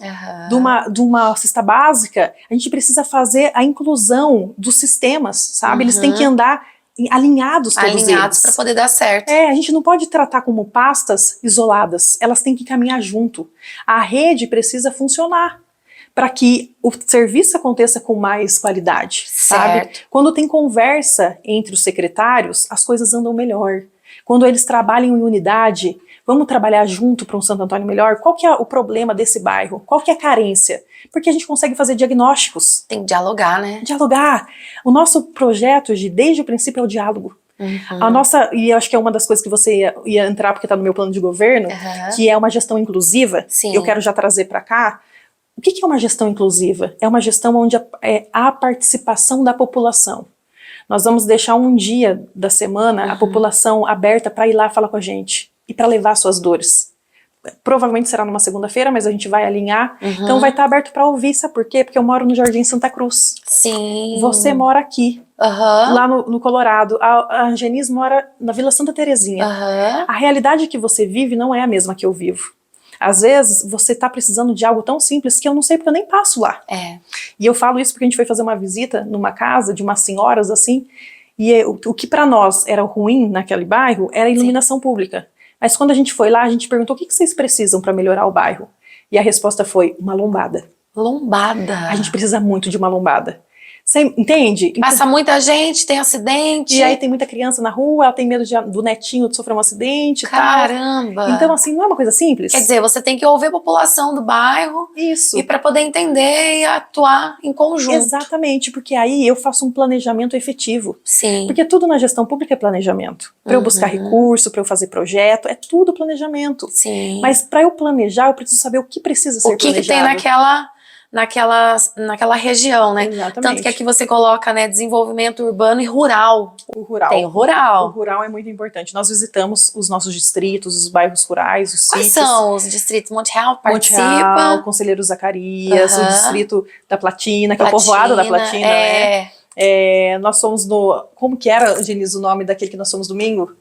de uma cesta básica. A gente precisa fazer a inclusão dos sistemas, sabe? Eles têm que andar alinhados todos eles. Alinhados para poder dar certo. A gente não pode tratar como pastas isoladas, elas têm que caminhar junto. A rede precisa funcionar para que o serviço aconteça com mais qualidade, sabe? Quando tem conversa entre os secretários, as coisas andam melhor. Quando eles trabalham em unidade, vamos trabalhar junto para um Santo Antônio melhor? Qual que é o problema desse bairro? Qual que é a carência? Porque a gente consegue fazer diagnósticos. Tem que dialogar, né? Dialogar. O nosso projeto, desde o princípio, é o diálogo. E eu acho que é uma das coisas que você ia entrar, porque está no meu plano de governo, que é uma gestão inclusiva. Sim. Eu quero já trazer para cá. O que é uma gestão inclusiva? É uma gestão onde há a participação da população. Nós vamos deixar um dia da semana a população aberta para ir lá falar com a gente e para levar suas dores. Provavelmente será numa segunda-feira, mas a gente vai alinhar. Então vai estar aberto para ouvir, sabe por quê? Porque eu moro no Jardim Santa Cruz. Sim. Você mora aqui, lá no Colorado. A Angenis mora na Vila Santa Terezinha. A realidade que você vive não é a mesma que eu vivo. Às vezes, você está precisando de algo tão simples que eu não sei porque eu nem passo lá. E eu falo isso porque a gente foi fazer uma visita numa casa de umas senhoras assim, e o que para nós era ruim naquele bairro era a iluminação pública. Mas quando a gente foi lá, a gente perguntou o que vocês precisam para melhorar o bairro. E a resposta foi uma lombada. Lombada? A gente precisa muito de uma lombada. Você entende? Passa muita gente, tem acidente. E aí tem muita criança na rua, ela tem medo do netinho de sofrer um acidente. Caramba! Tal. Então, assim, não é uma coisa simples? Quer dizer, você tem que ouvir a população do bairro. Isso. E para poder entender e atuar em conjunto. Exatamente, porque aí eu faço um planejamento efetivo. Sim. Porque tudo na gestão pública é planejamento. Para eu buscar recurso, para eu fazer projeto, é tudo planejamento. Sim. Mas para eu planejar, eu preciso saber o que precisa ser planejado. O que tem naquela região, né? Exatamente. Tanto que aqui você coloca, né, desenvolvimento urbano e rural. O rural. Tem o rural. O rural é muito importante. Nós visitamos os nossos distritos, os bairros rurais, os Quais sítios. são os distritos? Monte Real participa? Monte Real, Conselheiro Zacarias, o distrito da Platina, que é o povoado da Platina, né? Nós somos como que era, Denise, o nome daquele que nós somos domingo?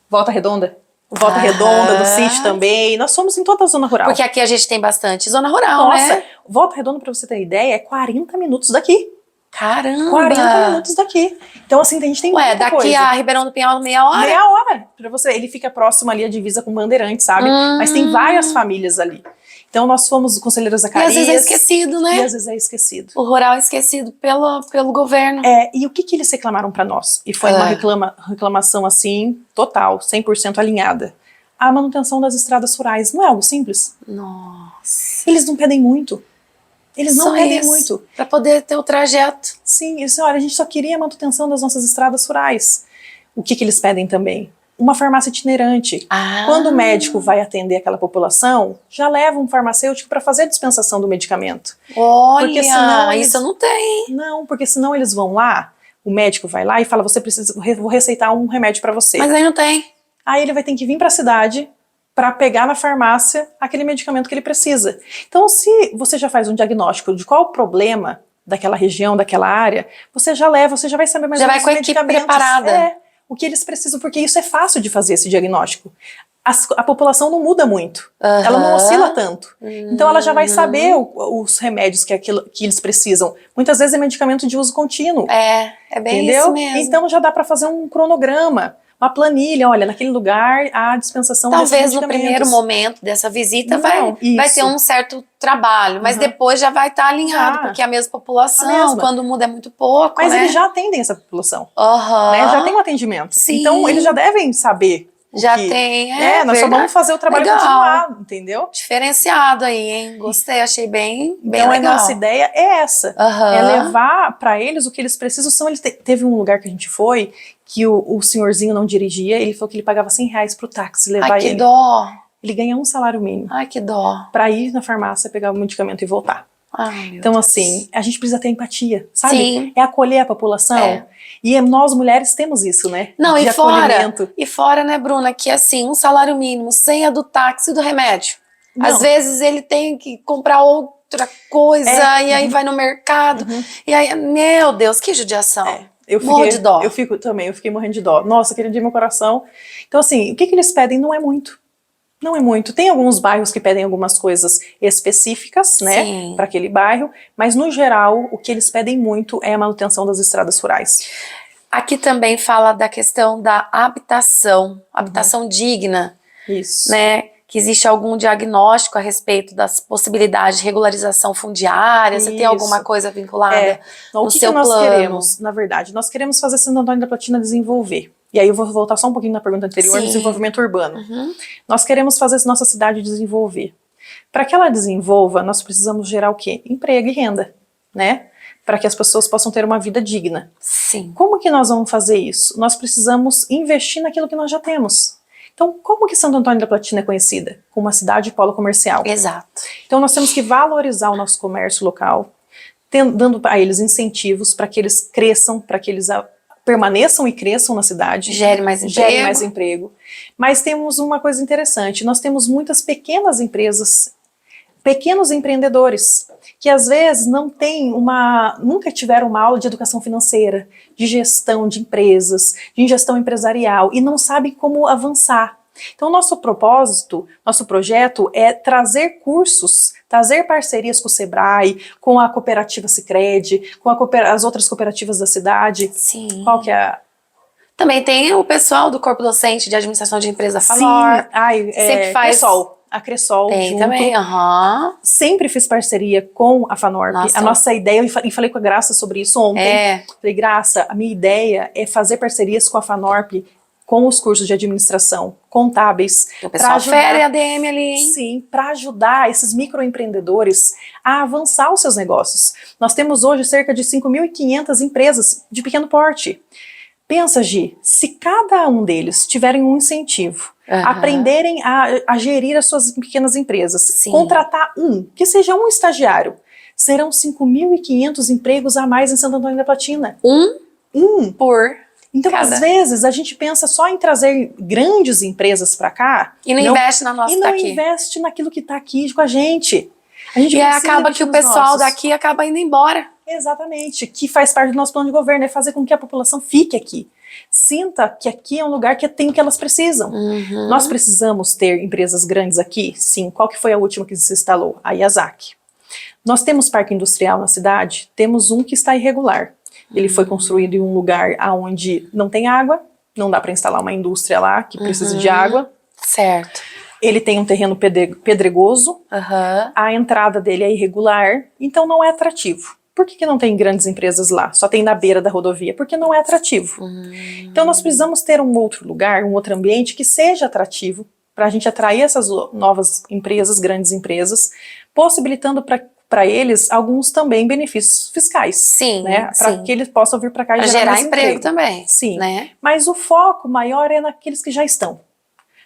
Volta Redonda. Volta Redonda, do sítio também. Nós somos em toda a zona rural. Porque aqui a gente tem bastante zona rural, né? Nossa, Volta Redonda, pra você ter ideia, é 40 minutos daqui. Caramba! 40 minutos daqui. Então, assim, a gente tem muita daqui coisa. a Ribeirão do Pinhal, meia hora? Meia hora. Pra você. Ele fica próximo ali, a divisa com Bandeirantes, sabe? Mas tem várias famílias ali. Então, nós fomos o Conselheiro Zacarias. E às vezes é esquecido, né? E às vezes é esquecido. O rural é esquecido pelo governo. E o que eles reclamaram pra nós? E foi uma reclamação, assim, total, 100% alinhada. A manutenção das estradas rurais. Não é algo simples? Nossa. Eles não pedem muito. Eles não pedem muito. Para poder ter o trajeto. Sim, isso, olha, a gente só queria a manutenção das nossas estradas rurais. O que eles pedem também? Uma farmácia itinerante. Quando o médico vai atender aquela população, já leva um farmacêutico para fazer a dispensação do medicamento. Olha, porque senão isso não tem. Não, porque senão eles vão lá, o médico vai lá e fala, você precisa, vou receitar um remédio para você. Mas aí não tem. Aí ele vai ter que vir para a cidade para pegar na farmácia aquele medicamento que ele precisa. Então, se você já faz um diagnóstico de qual o problema daquela região, daquela área, você já leva, você já vai saber mais ou menos já vai com a equipe preparada. O que eles precisam, porque isso é fácil de fazer, esse diagnóstico. A população não muda muito, ela não oscila tanto. Então ela já vai saber os remédios que eles precisam. Muitas vezes é medicamento de uso contínuo. É bem isso mesmo. Então já dá para fazer um cronograma. Uma planilha, olha, naquele lugar a dispensação desses medicamentos. Talvez no primeiro momento dessa visita vai ter um certo trabalho, mas depois já vai estar alinhado, porque é a mesma população, quando muda é muito pouco, mas eles já atendem essa população, né? Já tem um atendimento. Sim. Então eles já devem saber. Tem, nós só vamos fazer o trabalho continuar, entendeu? Diferenciado aí, hein? Gostei, achei bem então, legal. A nossa ideia é essa, é levar para eles o que eles precisam. Teve um lugar que a gente foi, que o senhorzinho não dirigia, ele falou que ele pagava R$100 pro táxi levar ele. Ai, que dó! Ele ganha um salário mínimo. Ai, que dó! Pra ir na farmácia, pegar o medicamento e voltar. Então, assim, a gente precisa ter empatia, sabe? Sim. É acolher a população. E nós, mulheres, temos isso, né? Não, de acolhimento. E fora, né, Bruna, que assim, um salário mínimo, sem a do táxi e do remédio. Não. Às vezes ele tem que comprar outra coisa, e aí vai no mercado, e aí, meu Deus, que judiação. Morro de dó. Eu fiquei morrendo de dó. Nossa, aquele dia meu coração. Então, assim, o que eles pedem não é muito. Não é muito. Tem alguns bairros que pedem algumas coisas específicas, né, para aquele bairro, mas no geral o que eles pedem muito é a manutenção das estradas rurais. Aqui também fala da questão da habitação digna. Isso. Né, que existe algum diagnóstico a respeito das possibilidades de regularização fundiária? Você tem alguma coisa vinculada no seu plano? O que nós queremos, na verdade? Nós queremos fazer Santo Antônio da Platina desenvolver. E aí eu vou voltar só um pouquinho na pergunta anterior, desenvolvimento urbano. Nós queremos fazer nossa cidade desenvolver. Para que ela desenvolva, nós precisamos gerar o quê? Emprego e renda, né? Para que as pessoas possam ter uma vida digna. Sim. Como que nós vamos fazer isso? Nós precisamos investir naquilo que nós já temos. Então, como que Santo Antônio da Platina é conhecida? Como uma cidade polo comercial. Exato. Então, nós temos que valorizar o nosso comércio local, dando a eles incentivos para que eles cresçam, para que eles permaneçam e cresçam na cidade. Gere mais emprego. Mas temos uma coisa interessante, nós temos muitas pequenas empresas, pequenos empreendedores, que às vezes nunca tiveram uma aula de educação financeira, de gestão de empresas, de gestão empresarial, e não sabem como avançar. Então, nosso propósito, nosso projeto é trazer cursos, trazer parcerias com o Sebrae, com a cooperativa Sicredi, com as outras cooperativas da cidade. Sim. Qual que é Também tem o pessoal do corpo docente de administração de empresa FANOR. Sempre faz. A Cressol. Tem junto. Também, Sempre fiz parceria com a FANORP. A nossa ideia, e falei com a Graça sobre isso ontem. Falei, Graça, a minha ideia é fazer parcerias com a FANORP, com os cursos de administração, contábeis. O pessoal fere a ADM ali, hein? Sim, para ajudar esses microempreendedores a avançar os seus negócios. Nós temos hoje cerca de 5.500 empresas de pequeno porte. Pensa, Gi, se cada um deles tiverem um incentivo, aprenderem a gerir as suas pequenas empresas, contratar que seja um estagiário, serão 5.500 empregos a mais em Santo Antônio da Platina. Por Então, às vezes, a gente pensa só em trazer grandes empresas para cá. E não investe na nossa daqui. E não investe naquilo que está aqui com a gente. E acaba que o pessoal daqui acaba indo embora. Exatamente, que faz parte do nosso plano de governo, é fazer com que a população fique aqui. Sinta que aqui é um lugar que tem o que elas precisam. Nós precisamos ter empresas grandes aqui? Sim. Qual que foi a última que se instalou? A Yazaki. Nós temos parque industrial na cidade? Temos um que está irregular. Ele foi construído em um lugar onde não tem água, não dá para instalar uma indústria lá que precisa de água. Certo. Ele tem um terreno pedregoso, a entrada dele é irregular, então não é atrativo. Por que não tem grandes empresas lá? Só tem na beira da rodovia? Porque não é atrativo. Então nós precisamos ter um outro lugar, um outro ambiente que seja atrativo para a gente atrair essas novas empresas, grandes empresas, possibilitando para eles alguns também benefícios fiscais. Sim, né? Para que eles possam vir para cá e gerar emprego também. Sim, né? Mas o foco maior é naqueles que já estão.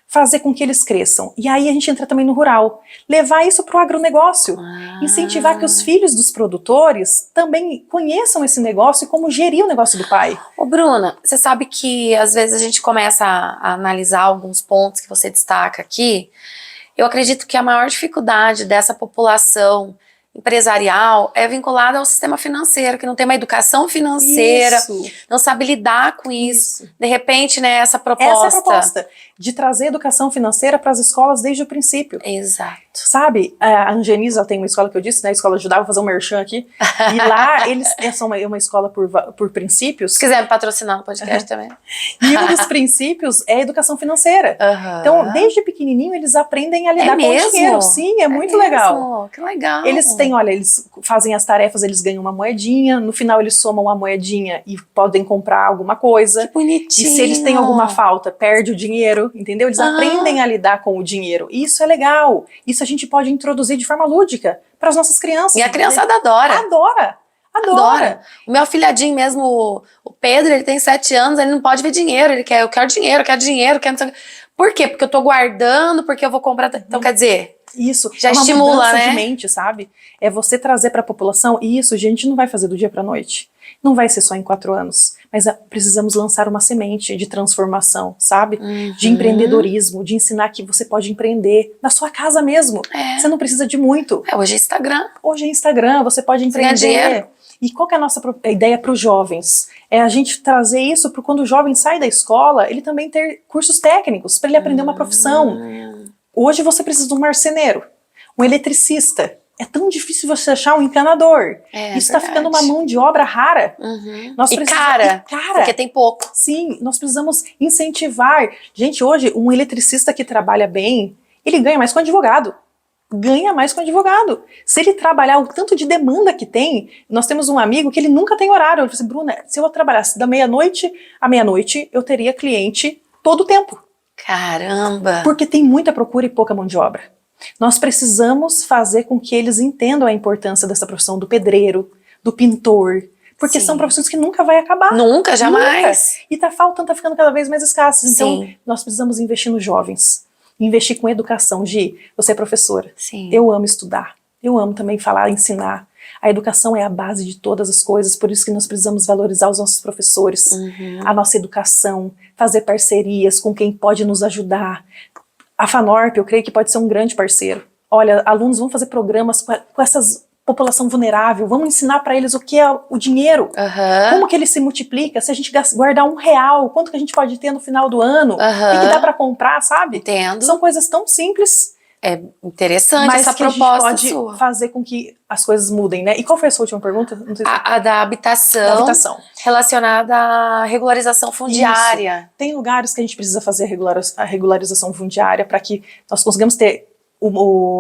Fazer com que eles cresçam. E aí a gente entra também no rural. Levar isso para o agronegócio. Incentivar que os filhos dos produtores também conheçam esse negócio e como gerir o negócio do pai. Ô Bruna, você sabe que às vezes a gente começa a analisar alguns pontos que você destaca aqui. Eu acredito que a maior dificuldade dessa população empresarial é vinculada ao sistema financeiro, que não tem uma educação financeira, não sabe lidar com isso. De repente, né, essa proposta... Essa é a proposta, de trazer educação financeira para as escolas desde o princípio. Exato. Sabe, a Angenisa tem uma escola que eu disse, né, a escola ajudava a fazer um merchan aqui, e lá eles são uma escola por princípios. Se quiser me patrocinar no podcast também. E um dos princípios é a educação financeira. Então, desde pequenininho, eles aprendem a lidar com o dinheiro. Sim, é muito legal. Que legal. Eles fazem as tarefas, eles ganham uma moedinha, no final eles somam a moedinha e podem comprar alguma coisa. Que bonitinho. E se eles têm alguma falta, perde o dinheiro, entendeu? Eles aprendem a lidar com o dinheiro. E isso é legal. Isso a gente pode introduzir de forma lúdica para as nossas crianças. E a criançada adora. Adora. O meu afilhadinho mesmo, o Pedro, ele tem 7 anos, ele não pode ver dinheiro, ele quer, eu quero dinheiro, Por quê? Porque eu tô guardando, porque eu vou comprar. Então, quer dizer, Isso, Já é uma estimula, mudança né? de mente, sabe? É você trazer para a população, e isso, gente, não vai fazer do dia para noite. Não vai ser só em 4 anos, mas precisamos lançar uma semente de transformação, sabe? De empreendedorismo, de ensinar que você pode empreender na sua casa mesmo. Você não precisa de muito. Hoje é Instagram. Hoje é Instagram, você pode Você ganha empreender. dinheiro. E qual que é a nossa ideia para os jovens? É a gente trazer isso para quando o jovem sai da escola, ele também ter cursos técnicos, para ele aprender uma profissão. Hoje você precisa de um marceneiro, um eletricista. É tão difícil você achar um encanador. Isso está ficando uma mão de obra rara. E cara, porque tem pouco. Sim, nós precisamos incentivar. Gente, hoje, um eletricista que trabalha bem, ele ganha mais que um advogado. Ganha mais com o advogado. Se ele trabalhar o tanto de demanda que tem, nós temos um amigo que ele nunca tem horário. Ele falou assim, Bruna, se eu trabalhasse da meia-noite à meia-noite, eu teria cliente todo o tempo. Caramba! Porque tem muita procura e pouca mão de obra. Nós precisamos fazer com que eles entendam a importância dessa profissão do pedreiro, do pintor, porque são profissões que nunca vai acabar. Nunca, jamais. Nunca. E tá faltando, tá ficando cada vez mais escassas. Então, nós precisamos investir nos jovens. Investir com educação. Gi, você é professora. Sim. Eu amo estudar. Eu amo também falar, ensinar. A educação é a base de todas as coisas, por isso que nós precisamos valorizar os nossos professores, a nossa educação, fazer parcerias com quem pode nos ajudar. A FANORP, eu creio que pode ser um grande parceiro. Olha, alunos vão fazer programas com essas população vulnerável, vamos ensinar para eles o que é o dinheiro, como que ele se multiplica, se a gente guardar R$1, quanto que a gente pode ter no final do ano, o que dá para comprar, sabe? Entendo. São coisas tão simples. É interessante mas essa que proposta a gente pode sua. fazer com que as coisas mudem, né? E qual foi a sua última pergunta? Não sei se... A da habitação, relacionada à regularização fundiária. Isso. Tem lugares que a gente precisa fazer a regularização fundiária para que nós consigamos ter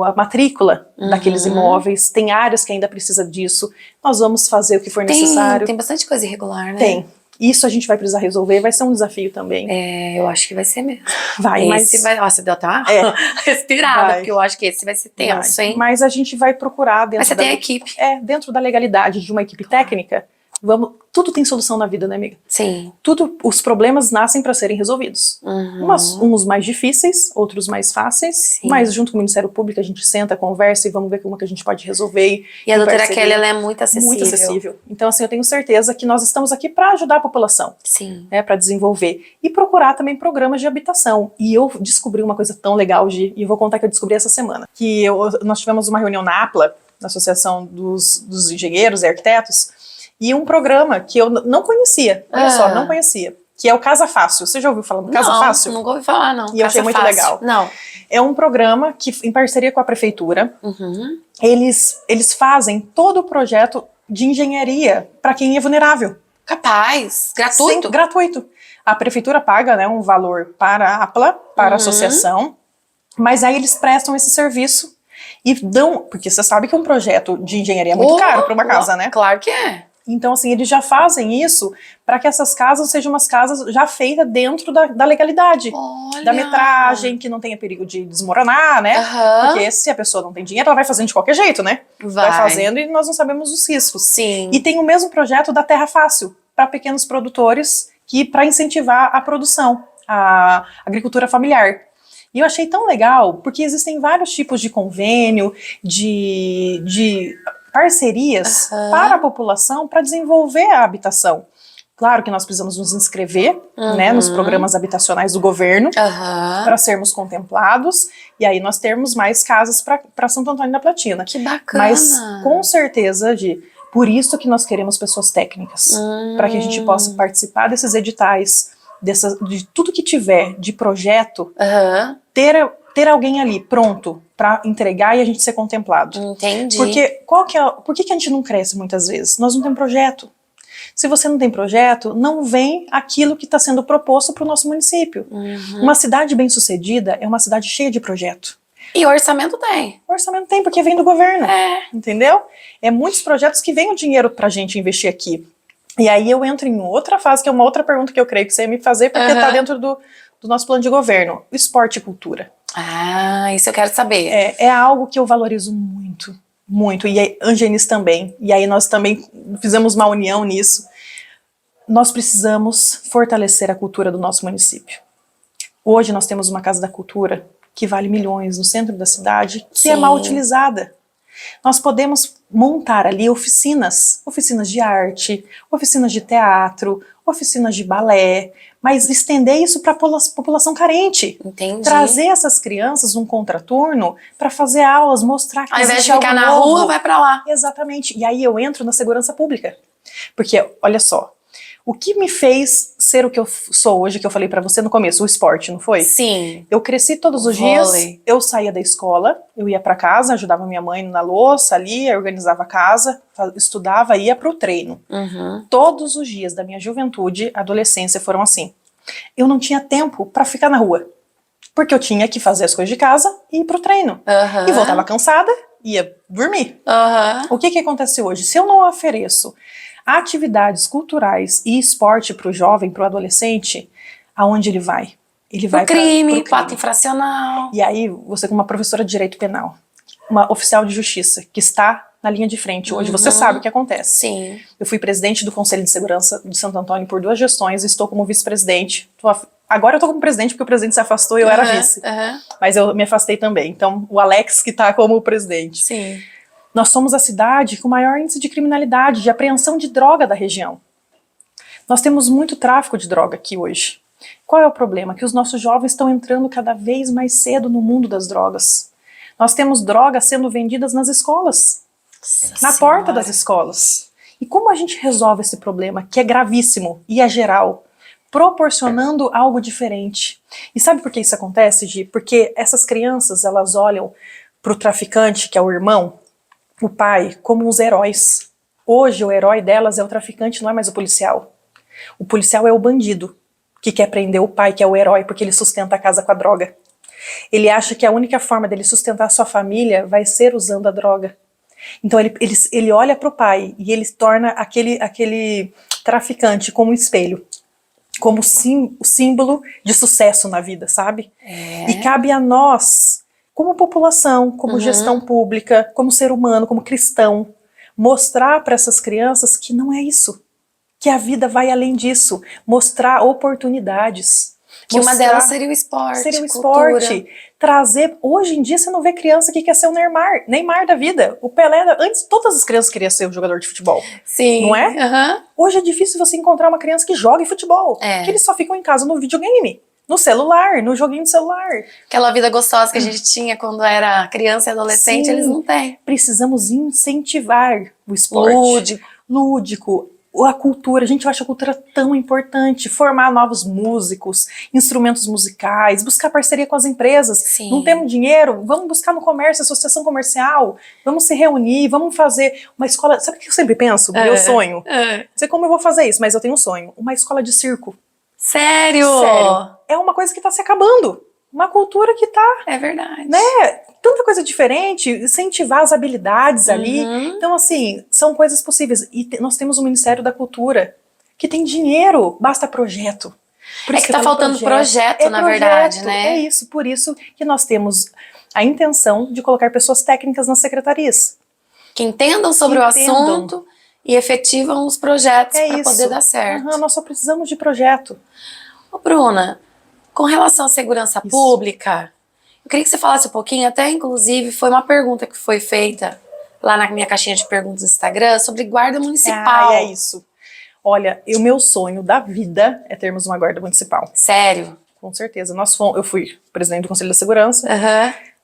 a matrícula daqueles imóveis. Tem áreas que ainda precisa disso. Nós vamos fazer o que for necessário. Tem bastante coisa irregular, né? Tem. Isso a gente vai precisar resolver, vai ser um desafio também. É, eu acho que vai ser mesmo. Vai, esse vai... Nossa, deu até uma respirada, porque eu acho que esse vai ser tenso, hein? Mas a gente vai procurar dentro Mas você tem a equipe. Dentro da legalidade de uma equipe técnica, tudo tem solução na vida, né, amiga? Sim. Os problemas nascem para serem resolvidos. Uns mais difíceis, outros mais fáceis, mas junto com o Ministério Público a gente senta, conversa e vamos ver como que a gente pode resolver. E a doutora Kelly, ela é muito acessível. Muito acessível. Então, assim, eu tenho certeza que nós estamos aqui para ajudar a população. Sim. Para desenvolver. E procurar também programas de habitação. E eu descobri uma coisa tão legal, Gi, e eu vou contar que eu descobri essa semana. Que nós tivemos uma reunião na APLA, na Associação dos Engenheiros e Arquitetos, e um programa que eu não conhecia, olha só, não conhecia, que é o Casa Fácil. Você já ouviu falar do Casa Fácil? Não, nunca ouvi falar, não. E eu achei muito legal. Não. É um programa que, em parceria com a prefeitura, eles fazem todo o projeto de engenharia para quem é vulnerável. Capaz. Gratuito? Sim, gratuito. A prefeitura paga, né, um valor para a APLA, para a associação, mas aí eles prestam esse serviço e dão, porque você sabe que um projeto de engenharia é muito caro para uma casa, né? Claro que é. Então, assim, eles já fazem isso para que essas casas sejam umas casas já feitas dentro da legalidade. Olha. Da metragem, que não tenha perigo de desmoronar, né? Porque se a pessoa não tem dinheiro, ela vai fazendo de qualquer jeito, né? Vai fazendo e nós não sabemos os riscos. Sim. E tem o mesmo projeto da Terra Fácil, para pequenos produtores, para incentivar a produção, a agricultura familiar. E eu achei tão legal, porque existem vários tipos de convênio, de parcerias para a população para desenvolver a habitação. Claro que nós precisamos nos inscrever né, nos programas habitacionais do governo para sermos contemplados e aí nós termos mais casas para Santo Antônio da Platina. Que bacana! Mas com certeza, por isso que nós queremos pessoas técnicas, para que a gente possa participar desses editais, de tudo que tiver de projeto, ter alguém ali pronto para entregar e a gente ser contemplado. Entendi. Porque por que a gente não cresce muitas vezes? Nós não temos projeto. Se você não tem projeto, não vem aquilo que está sendo proposto para o nosso município. Uma cidade bem-sucedida é uma cidade cheia de projeto. E orçamento tem. O orçamento tem, porque vem do governo. Entendeu? É muitos projetos que vem o dinheiro para a gente investir aqui. E aí eu entro em outra fase, que é uma outra pergunta que eu creio que você ia me fazer, porque está dentro do nosso plano de governo. Esporte e cultura. Isso eu quero saber. É algo que eu valorizo muito, muito. E a Angenis também. E aí nós também fizemos uma união nisso. Nós precisamos fortalecer a cultura do nosso município. Hoje nós temos uma Casa da Cultura que vale milhões no centro da cidade, que é Sim. mal utilizada. Nós podemos montar ali oficinas de arte, oficinas de teatro, oficinas de balé, mas estender isso para a população carente. Entendi. Trazer essas crianças um contraturno para fazer aulas, mostrar que Ao invés existe de ficar algo na novo. rua, vai pra lá. Exatamente. E aí eu entro na segurança pública. Porque, olha só, o que me fez ser o que eu sou hoje, que eu falei pra você no começo, o esporte, não foi? Sim. Eu cresci todos os Vôlei. dias, eu saía da escola, eu ia pra casa, ajudava minha mãe na louça ali, organizava a casa, estudava, ia pro treino. Uhum. Todos os dias da minha juventude, adolescência foram assim. Eu não tinha tempo pra ficar na rua, porque eu tinha que fazer as coisas de casa e ir pro treino. Uhum. E voltava cansada, ia dormir. Uhum. O que acontece hoje? Se eu não ofereço atividades culturais e esporte para o jovem, para o adolescente, aonde ele vai? Ele vai Pro crime, pro ato infracional. E aí, você como uma professora de direito penal, uma oficial de justiça, que está na linha de frente hoje, você sabe o que acontece. Sim. Eu fui presidente do Conselho de Segurança de Santo Antônio por 2 gestões, estou como vice-presidente. Agora eu tô como presidente porque o presidente se afastou e eu era vice. Mas eu me afastei também. Então, o Alex que tá como presidente. Sim. Nós somos a cidade com o maior índice de criminalidade, de apreensão de droga da região. Nós temos muito tráfico de droga aqui hoje. Qual é o problema? Que os nossos jovens estão entrando cada vez mais cedo no mundo das drogas. Nós temos drogas sendo vendidas nas escolas, na porta das escolas. E como a gente resolve esse problema, que é gravíssimo e é geral, proporcionando algo diferente? E sabe por que isso acontece, Gi? Porque essas crianças, elas olham para o traficante, que é o irmão, o pai, como os heróis. Hoje o herói delas é o traficante, não é mais o policial. O policial é o bandido, que quer prender o pai, que é o herói, porque ele sustenta a casa com a droga. Ele acha que a única forma dele sustentar a sua família vai ser usando a droga. Então ele olha para o pai e ele torna aquele traficante como um espelho, como símbolo de sucesso na vida, sabe? E cabe a nós, como população, como gestão pública, como ser humano, como cristão, mostrar para essas crianças que não é isso, que a vida vai além disso, mostrar oportunidades. Que uma delas seria o esporte. Seria o esporte. Trazer, hoje em dia você não vê criança que quer ser o Neymar da vida. O Pelé, antes todas as crianças queriam ser um jogador de futebol. Sim. Não é? Hoje é difícil você encontrar uma criança que jogue futebol. Que eles só ficam em casa no videogame, no celular, no joguinho de celular. Aquela vida gostosa que a gente tinha quando era criança e adolescente, eles não têm. Precisamos incentivar o esporte. Lúdico. A cultura, a gente acha a cultura tão importante, formar novos músicos, instrumentos musicais, buscar parceria com as empresas. Sim. Não temos dinheiro? Vamos buscar no comércio, associação comercial, vamos se reunir, vamos fazer uma escola. Sabe o que eu sempre penso? Meu sonho. Não sei como eu vou fazer isso, mas eu tenho um sonho. Uma escola de circo. Sério? Sério. É uma coisa que tá se acabando. Uma cultura que tá... É verdade. Né? Tanta coisa diferente, incentivar as habilidades ali. Então, assim, são coisas possíveis. E nós temos o Ministério da Cultura, que tem dinheiro, basta projeto. Por isso que tá faltando projeto, na verdade, né? É isso, por isso que nós temos a intenção de colocar pessoas técnicas nas secretarias. Que entendam sobre o assunto e efetivam os projetos para poder dar certo. Nós só precisamos de projeto. Ô, Bruna, com relação à segurança pública, eu queria que você falasse um pouquinho, até inclusive foi uma pergunta que foi feita lá na minha caixinha de perguntas do Instagram sobre guarda municipal. É isso. Olha, o meu sonho da vida é termos uma guarda municipal. Sério? Com certeza. Eu fui presidente do Conselho da Segurança.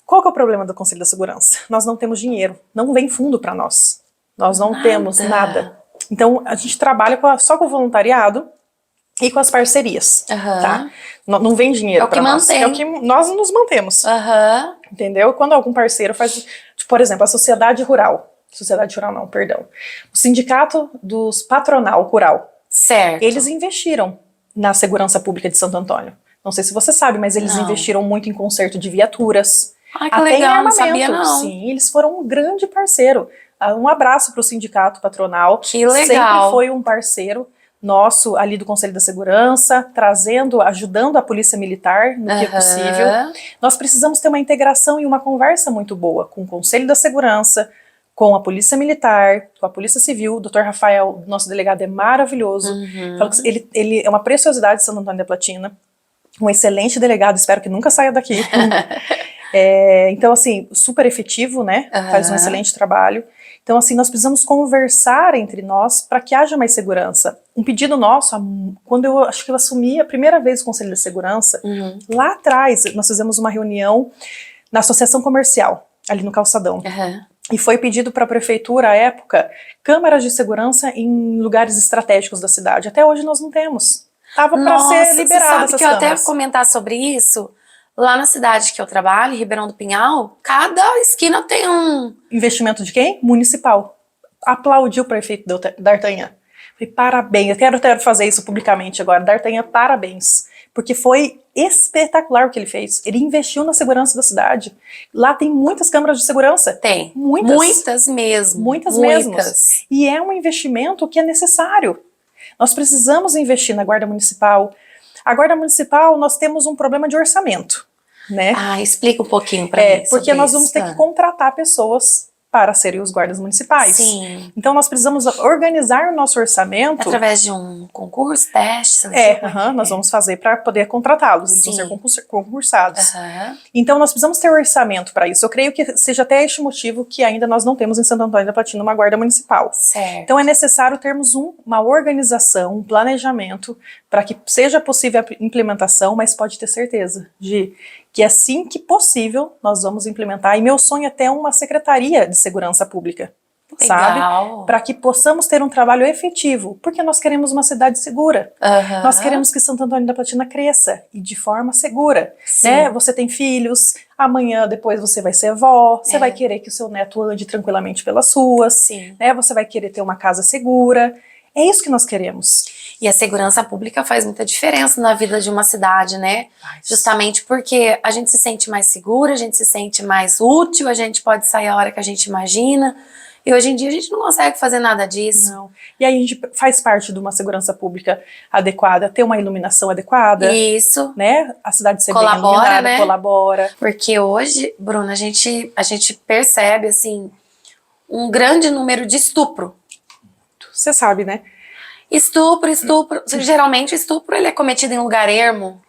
Qual que é o problema do Conselho da Segurança? Nós não temos dinheiro, não vem fundo para nós. Nós não temos nada. Então, a gente trabalha só com o voluntariado e com as parcerias, tá? Não vem dinheiro para nós. É o que nós nos mantemos. Entendeu? Quando algum parceiro faz, tipo, por exemplo, a sociedade rural. Sociedade rural não, perdão. O sindicato dos patronal rural. Certo. Eles investiram na segurança pública de Santo Antônio. Não sei se você sabe, mas eles investiram muito em conserto de viaturas. Ai, que legal, não sabia não. Sim, eles foram um grande parceiro. Um abraço para o sindicato patronal. Que legal. Sempre foi um parceiro nosso ali do Conselho da Segurança, ajudando a Polícia Militar no que é possível. Nós precisamos ter uma integração e uma conversa muito boa com o Conselho da Segurança, com a Polícia Militar, com a Polícia Civil. O Dr. Rafael, nosso delegado, é maravilhoso. Ele é uma preciosidade de Santo Antônio da Platina. um excelente delegado, espero que nunca saia daqui. Então, assim, super efetivo, né? Faz um excelente trabalho. Então, assim, nós precisamos conversar entre nós para que haja mais segurança. Um pedido nosso, quando eu acho que eu assumi a primeira vez o Conselho de Segurança, lá atrás, nós fizemos uma reunião na Associação Comercial, ali no Calçadão. E foi pedido para a prefeitura, à época, câmeras de segurança em lugares estratégicos da cidade. Até hoje nós não temos. Estava para ser liberada essas câmeras. Que eu até comentar sobre isso. Lá na cidade que eu trabalho, Ribeirão do Pinhal, cada esquina tem um... Investimento de quem? Municipal. Aplaudiu o prefeito D'Artagnan. Falei, parabéns, eu quero fazer isso publicamente agora. D'Artagnan, parabéns. Porque foi espetacular o que ele fez. Ele investiu na segurança da cidade. Lá tem muitas câmeras de segurança. Tem. Muitas. Muitas mesmo. Muitas mesmo. E é um investimento que é necessário. Nós precisamos investir na Guarda Municipal. A Guarda Municipal, nós temos um problema de orçamento, né? Explica um pouquinho para mim. Porque nós vamos ter que contratar pessoas para serem os guardas municipais. Sim. Então nós precisamos organizar o nosso orçamento. Através de um concurso, teste? Nós vamos fazer para poder contratá-los, eles vão ser concursados. Então nós precisamos ter orçamento para isso. Eu creio que seja até este motivo que ainda nós não temos em Santo Antônio da Platina uma guarda municipal. Certo. Então é necessário termos uma organização, um planejamento para que seja possível a implementação, mas pode ter certeza de que assim que possível nós vamos implementar. E meu sonho é ter uma secretaria de segurança pública, sabe? Para que possamos ter um trabalho efetivo, porque nós queremos uma cidade segura. Nós queremos que Santo Antônio da Platina cresça e de forma segura. Né? Você tem filhos, amanhã depois você vai ser avó, você vai querer que o seu neto ande tranquilamente pelas ruas, né? Você vai querer ter uma casa segura. É isso que nós queremos. E a segurança pública faz muita diferença na vida de uma cidade, né? Justamente porque a gente se sente mais segura, a gente se sente mais útil, a gente pode sair a hora que a gente imagina. E hoje em dia a gente não consegue fazer nada disso. Não. E aí a gente faz parte de uma segurança pública adequada, ter uma iluminação adequada. Isso. Né? A cidade ser colabora, bem iluminada, né? Colabora. Porque hoje, Bruna, a gente percebe, assim, um grande número de estupro. Você sabe, né? Estupro. Geralmente o estupro ele é cometido em lugar ermo,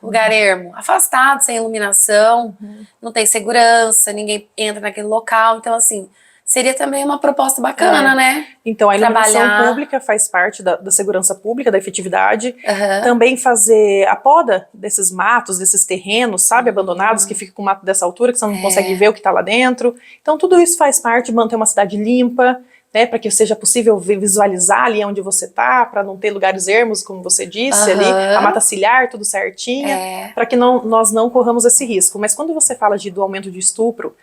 afastado, sem iluminação, não tem segurança, ninguém entra naquele local. Então, assim, seria também uma proposta bacana, né? Então, a iluminação pública faz parte da segurança pública, da efetividade. Também fazer a poda desses matos, desses terrenos, sabe, abandonados, que fica com mato dessa altura, que você não consegue ver o que está lá dentro. Então, tudo isso faz parte, manter uma cidade limpa, né, para que seja possível visualizar ali onde você tá, para não ter lugares ermos, como você disse, ali, a mata ciliar, tudo certinha, para que nós não corramos esse risco. Mas quando você fala do aumento de estupro,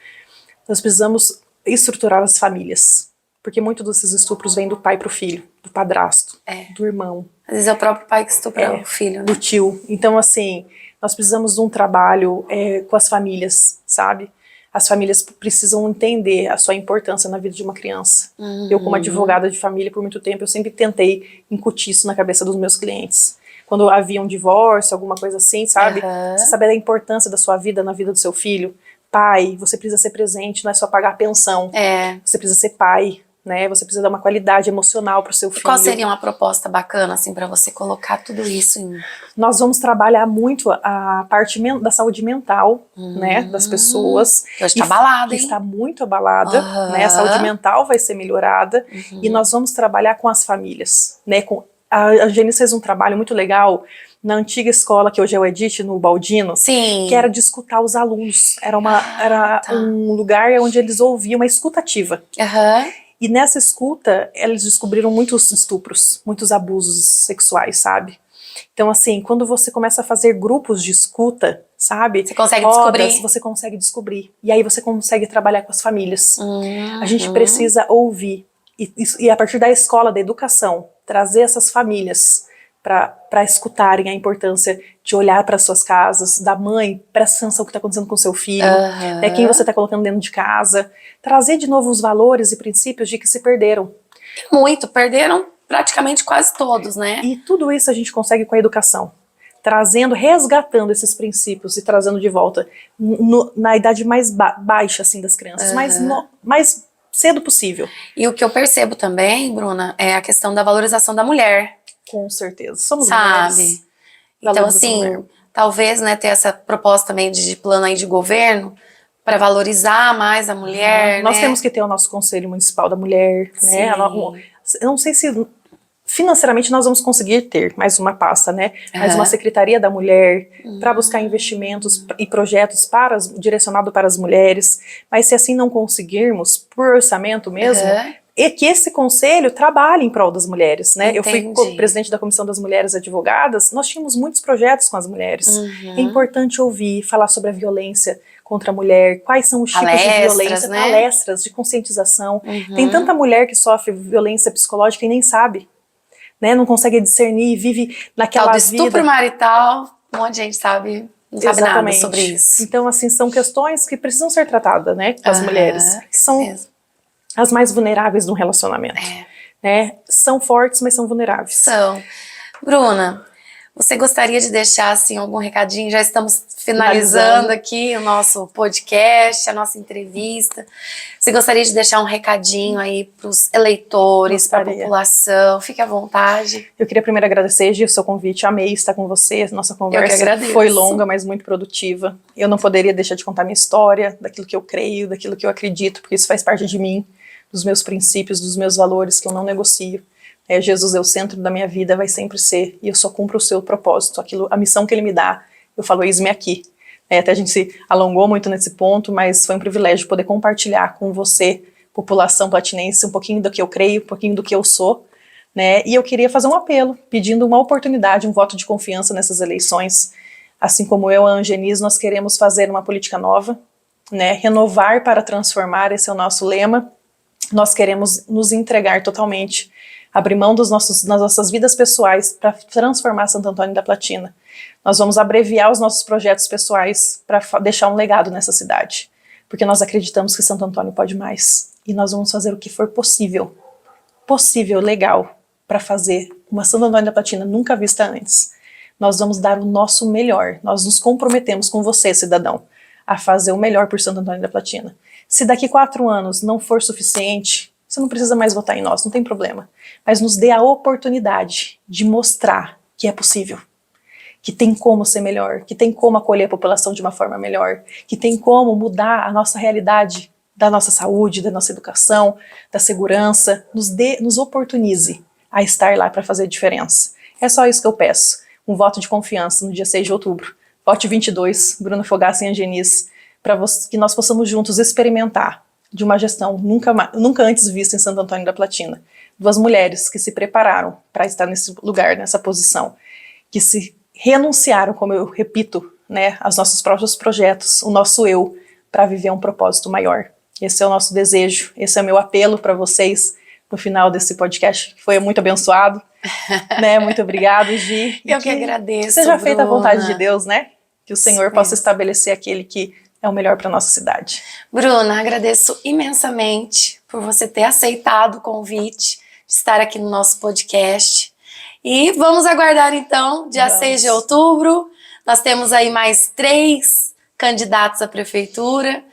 nós precisamos estruturar as famílias, porque muito desses estupros vem do pai para o filho, do padrasto, do irmão. Às vezes é o próprio pai que estupra o filho, né? Do tio. Então, assim, nós precisamos de um trabalho com as famílias, sabe? As famílias precisam entender a sua importância na vida de uma criança. Eu, como advogada de família, por muito tempo, eu sempre tentei incutir isso na cabeça dos meus clientes. Quando havia um divórcio, alguma coisa assim, sabe? Você saber da importância da sua vida na vida do seu filho. Pai, você precisa ser presente, não é só pagar a pensão. Você precisa ser pai, né? Você precisa dar uma qualidade emocional pro seu filho. Qual seria uma proposta bacana, assim, para você colocar tudo isso em... Nós vamos trabalhar muito a parte da saúde mental, né, das pessoas. Hoje está abalada, hein? Está muito abalada, né? A saúde mental vai ser melhorada e nós vamos trabalhar com as famílias, né? A Gênesis fez um trabalho muito legal na antiga escola, que hoje é o Edith, no Baldino, que era de escutar os alunos. Era um lugar onde eles ouviam, uma escutativa. E nessa escuta, eles descobriram muitos estupros, muitos abusos sexuais, sabe? Então, assim, quando você começa a fazer grupos de escuta, sabe? Você consegue descobrir. Você consegue descobrir. E aí você consegue trabalhar com as famílias. A gente precisa ouvir. E a partir da escola, da educação, trazer essas famílias para escutarem a importância de olhar para suas casas, da mãe, presta atenção no que está acontecendo com seu filho, né, quem você está colocando dentro de casa, trazer de novo os valores e princípios de que se perderam. Perderam praticamente quase todos, né? E tudo isso a gente consegue com a educação, resgatando esses princípios e trazendo de volta na idade mais baixa assim, das crianças, mais cedo possível. E o que eu percebo também, Bruna, é a questão da valorização da mulher. Com certeza. Somos mulheres. Então, assim, talvez, né, ter essa proposta também de plano aí de governo para valorizar mais a mulher, Nós né? temos que ter o nosso Conselho Municipal da Mulher, né? Eu não sei se financeiramente nós vamos conseguir ter mais uma pasta, né? Mais uma Secretaria da Mulher para buscar investimentos e projetos direcionado para as mulheres. Mas se assim não conseguirmos, por orçamento mesmo, e que esse conselho trabalhe em prol das mulheres, né? Entendi. Eu fui presidente da Comissão das Mulheres Advogadas, nós tínhamos muitos projetos com as mulheres. É importante ouvir, falar sobre a violência contra a mulher, quais são os tipos de violência, né? palestras de conscientização. Tem tanta mulher que sofre violência psicológica e nem sabe, né? Não consegue discernir, vive naquela vida. Estupro marital, um monte de gente sabe, não sabe nada sobre isso. Então, assim, são questões que precisam ser tratadas, né, com as mulheres, que são as mais vulneráveis de um relacionamento. Né? São fortes, mas são vulneráveis. São. Bruna, você gostaria de deixar assim, algum recadinho? Já estamos finalizando aqui o nosso podcast, a nossa entrevista. Você gostaria de deixar um recadinho aí para os eleitores, para a população? Fique à vontade. Eu queria primeiro agradecer, Gi, o seu convite. Amei estar com você. Nossa conversa Eu que agradeço. Foi longa, mas muito produtiva. Eu não poderia deixar de contar minha história, daquilo que eu creio, daquilo que eu acredito, porque isso faz parte de mim, dos meus princípios, dos meus valores que eu não negocio. Jesus é o centro da minha vida, vai sempre ser, e eu só cumpro o seu propósito, a missão que ele me dá. Eu falo, eis-me aqui. Até a gente se alongou muito nesse ponto, mas foi um privilégio poder compartilhar com você, população platinense, um pouquinho do que eu creio, um pouquinho do que eu sou, né? E eu queria fazer um apelo, pedindo uma oportunidade, um voto de confiança nessas eleições. Assim como eu, a Angenise, nós queremos fazer uma política nova, né? Renovar para transformar, esse é o nosso lema. Nós queremos nos entregar totalmente, abrir mão das nossas vidas pessoais para transformar Santo Antônio da Platina. Nós vamos abreviar os nossos projetos pessoais para deixar um legado nessa cidade, porque nós acreditamos que Santo Antônio pode mais, e nós vamos fazer o que for possível, legal, para fazer uma Santo Antônio da Platina nunca vista antes. Nós vamos dar o nosso melhor, nós nos comprometemos com você, cidadão, a fazer o melhor por Santo Antônio da Platina. Se daqui 4 anos não for suficiente, você não precisa mais votar em nós, não tem problema. Mas nos dê a oportunidade de mostrar que é possível, que tem como ser melhor, que tem como acolher a população de uma forma melhor, que tem como mudar a nossa realidade da nossa saúde, da nossa educação, da segurança. Nos oportunize a estar lá para fazer diferença. É só isso que eu peço. Um voto de confiança no dia 6 de outubro. Vote 22, Bruna Fogaça e Angenise, para que nós possamos juntos experimentar de uma gestão nunca antes vista em Santo Antônio da Platina. 2 mulheres que se prepararam para estar nesse lugar, nessa posição, que se renunciaram, como eu repito, né, aos nossos próprios projetos, o nosso eu, para viver um propósito maior. Esse é o nosso desejo, esse é o meu apelo para vocês no final desse podcast, que foi muito abençoado. Né? Muito obrigada, Gi. Eu que agradeço, seja feita a vontade de Deus, né? Que o Senhor possa estabelecer aquele que é o melhor para nossa cidade. Bruna, agradeço imensamente por você ter aceitado o convite de estar aqui no nosso podcast. E vamos aguardar então, dia 6 de outubro. Nós temos aí mais 3 candidatos à prefeitura.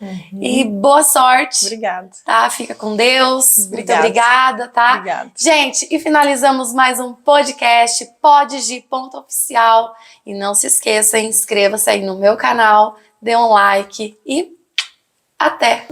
E boa sorte. Obrigada. Tá? Fica com Deus. Obrigada. Muito obrigada, tá? Obrigada. Gente, e finalizamos mais um podcast podgi.oficial. E não se esqueça, inscreva-se aí no meu canal, dê um like e até!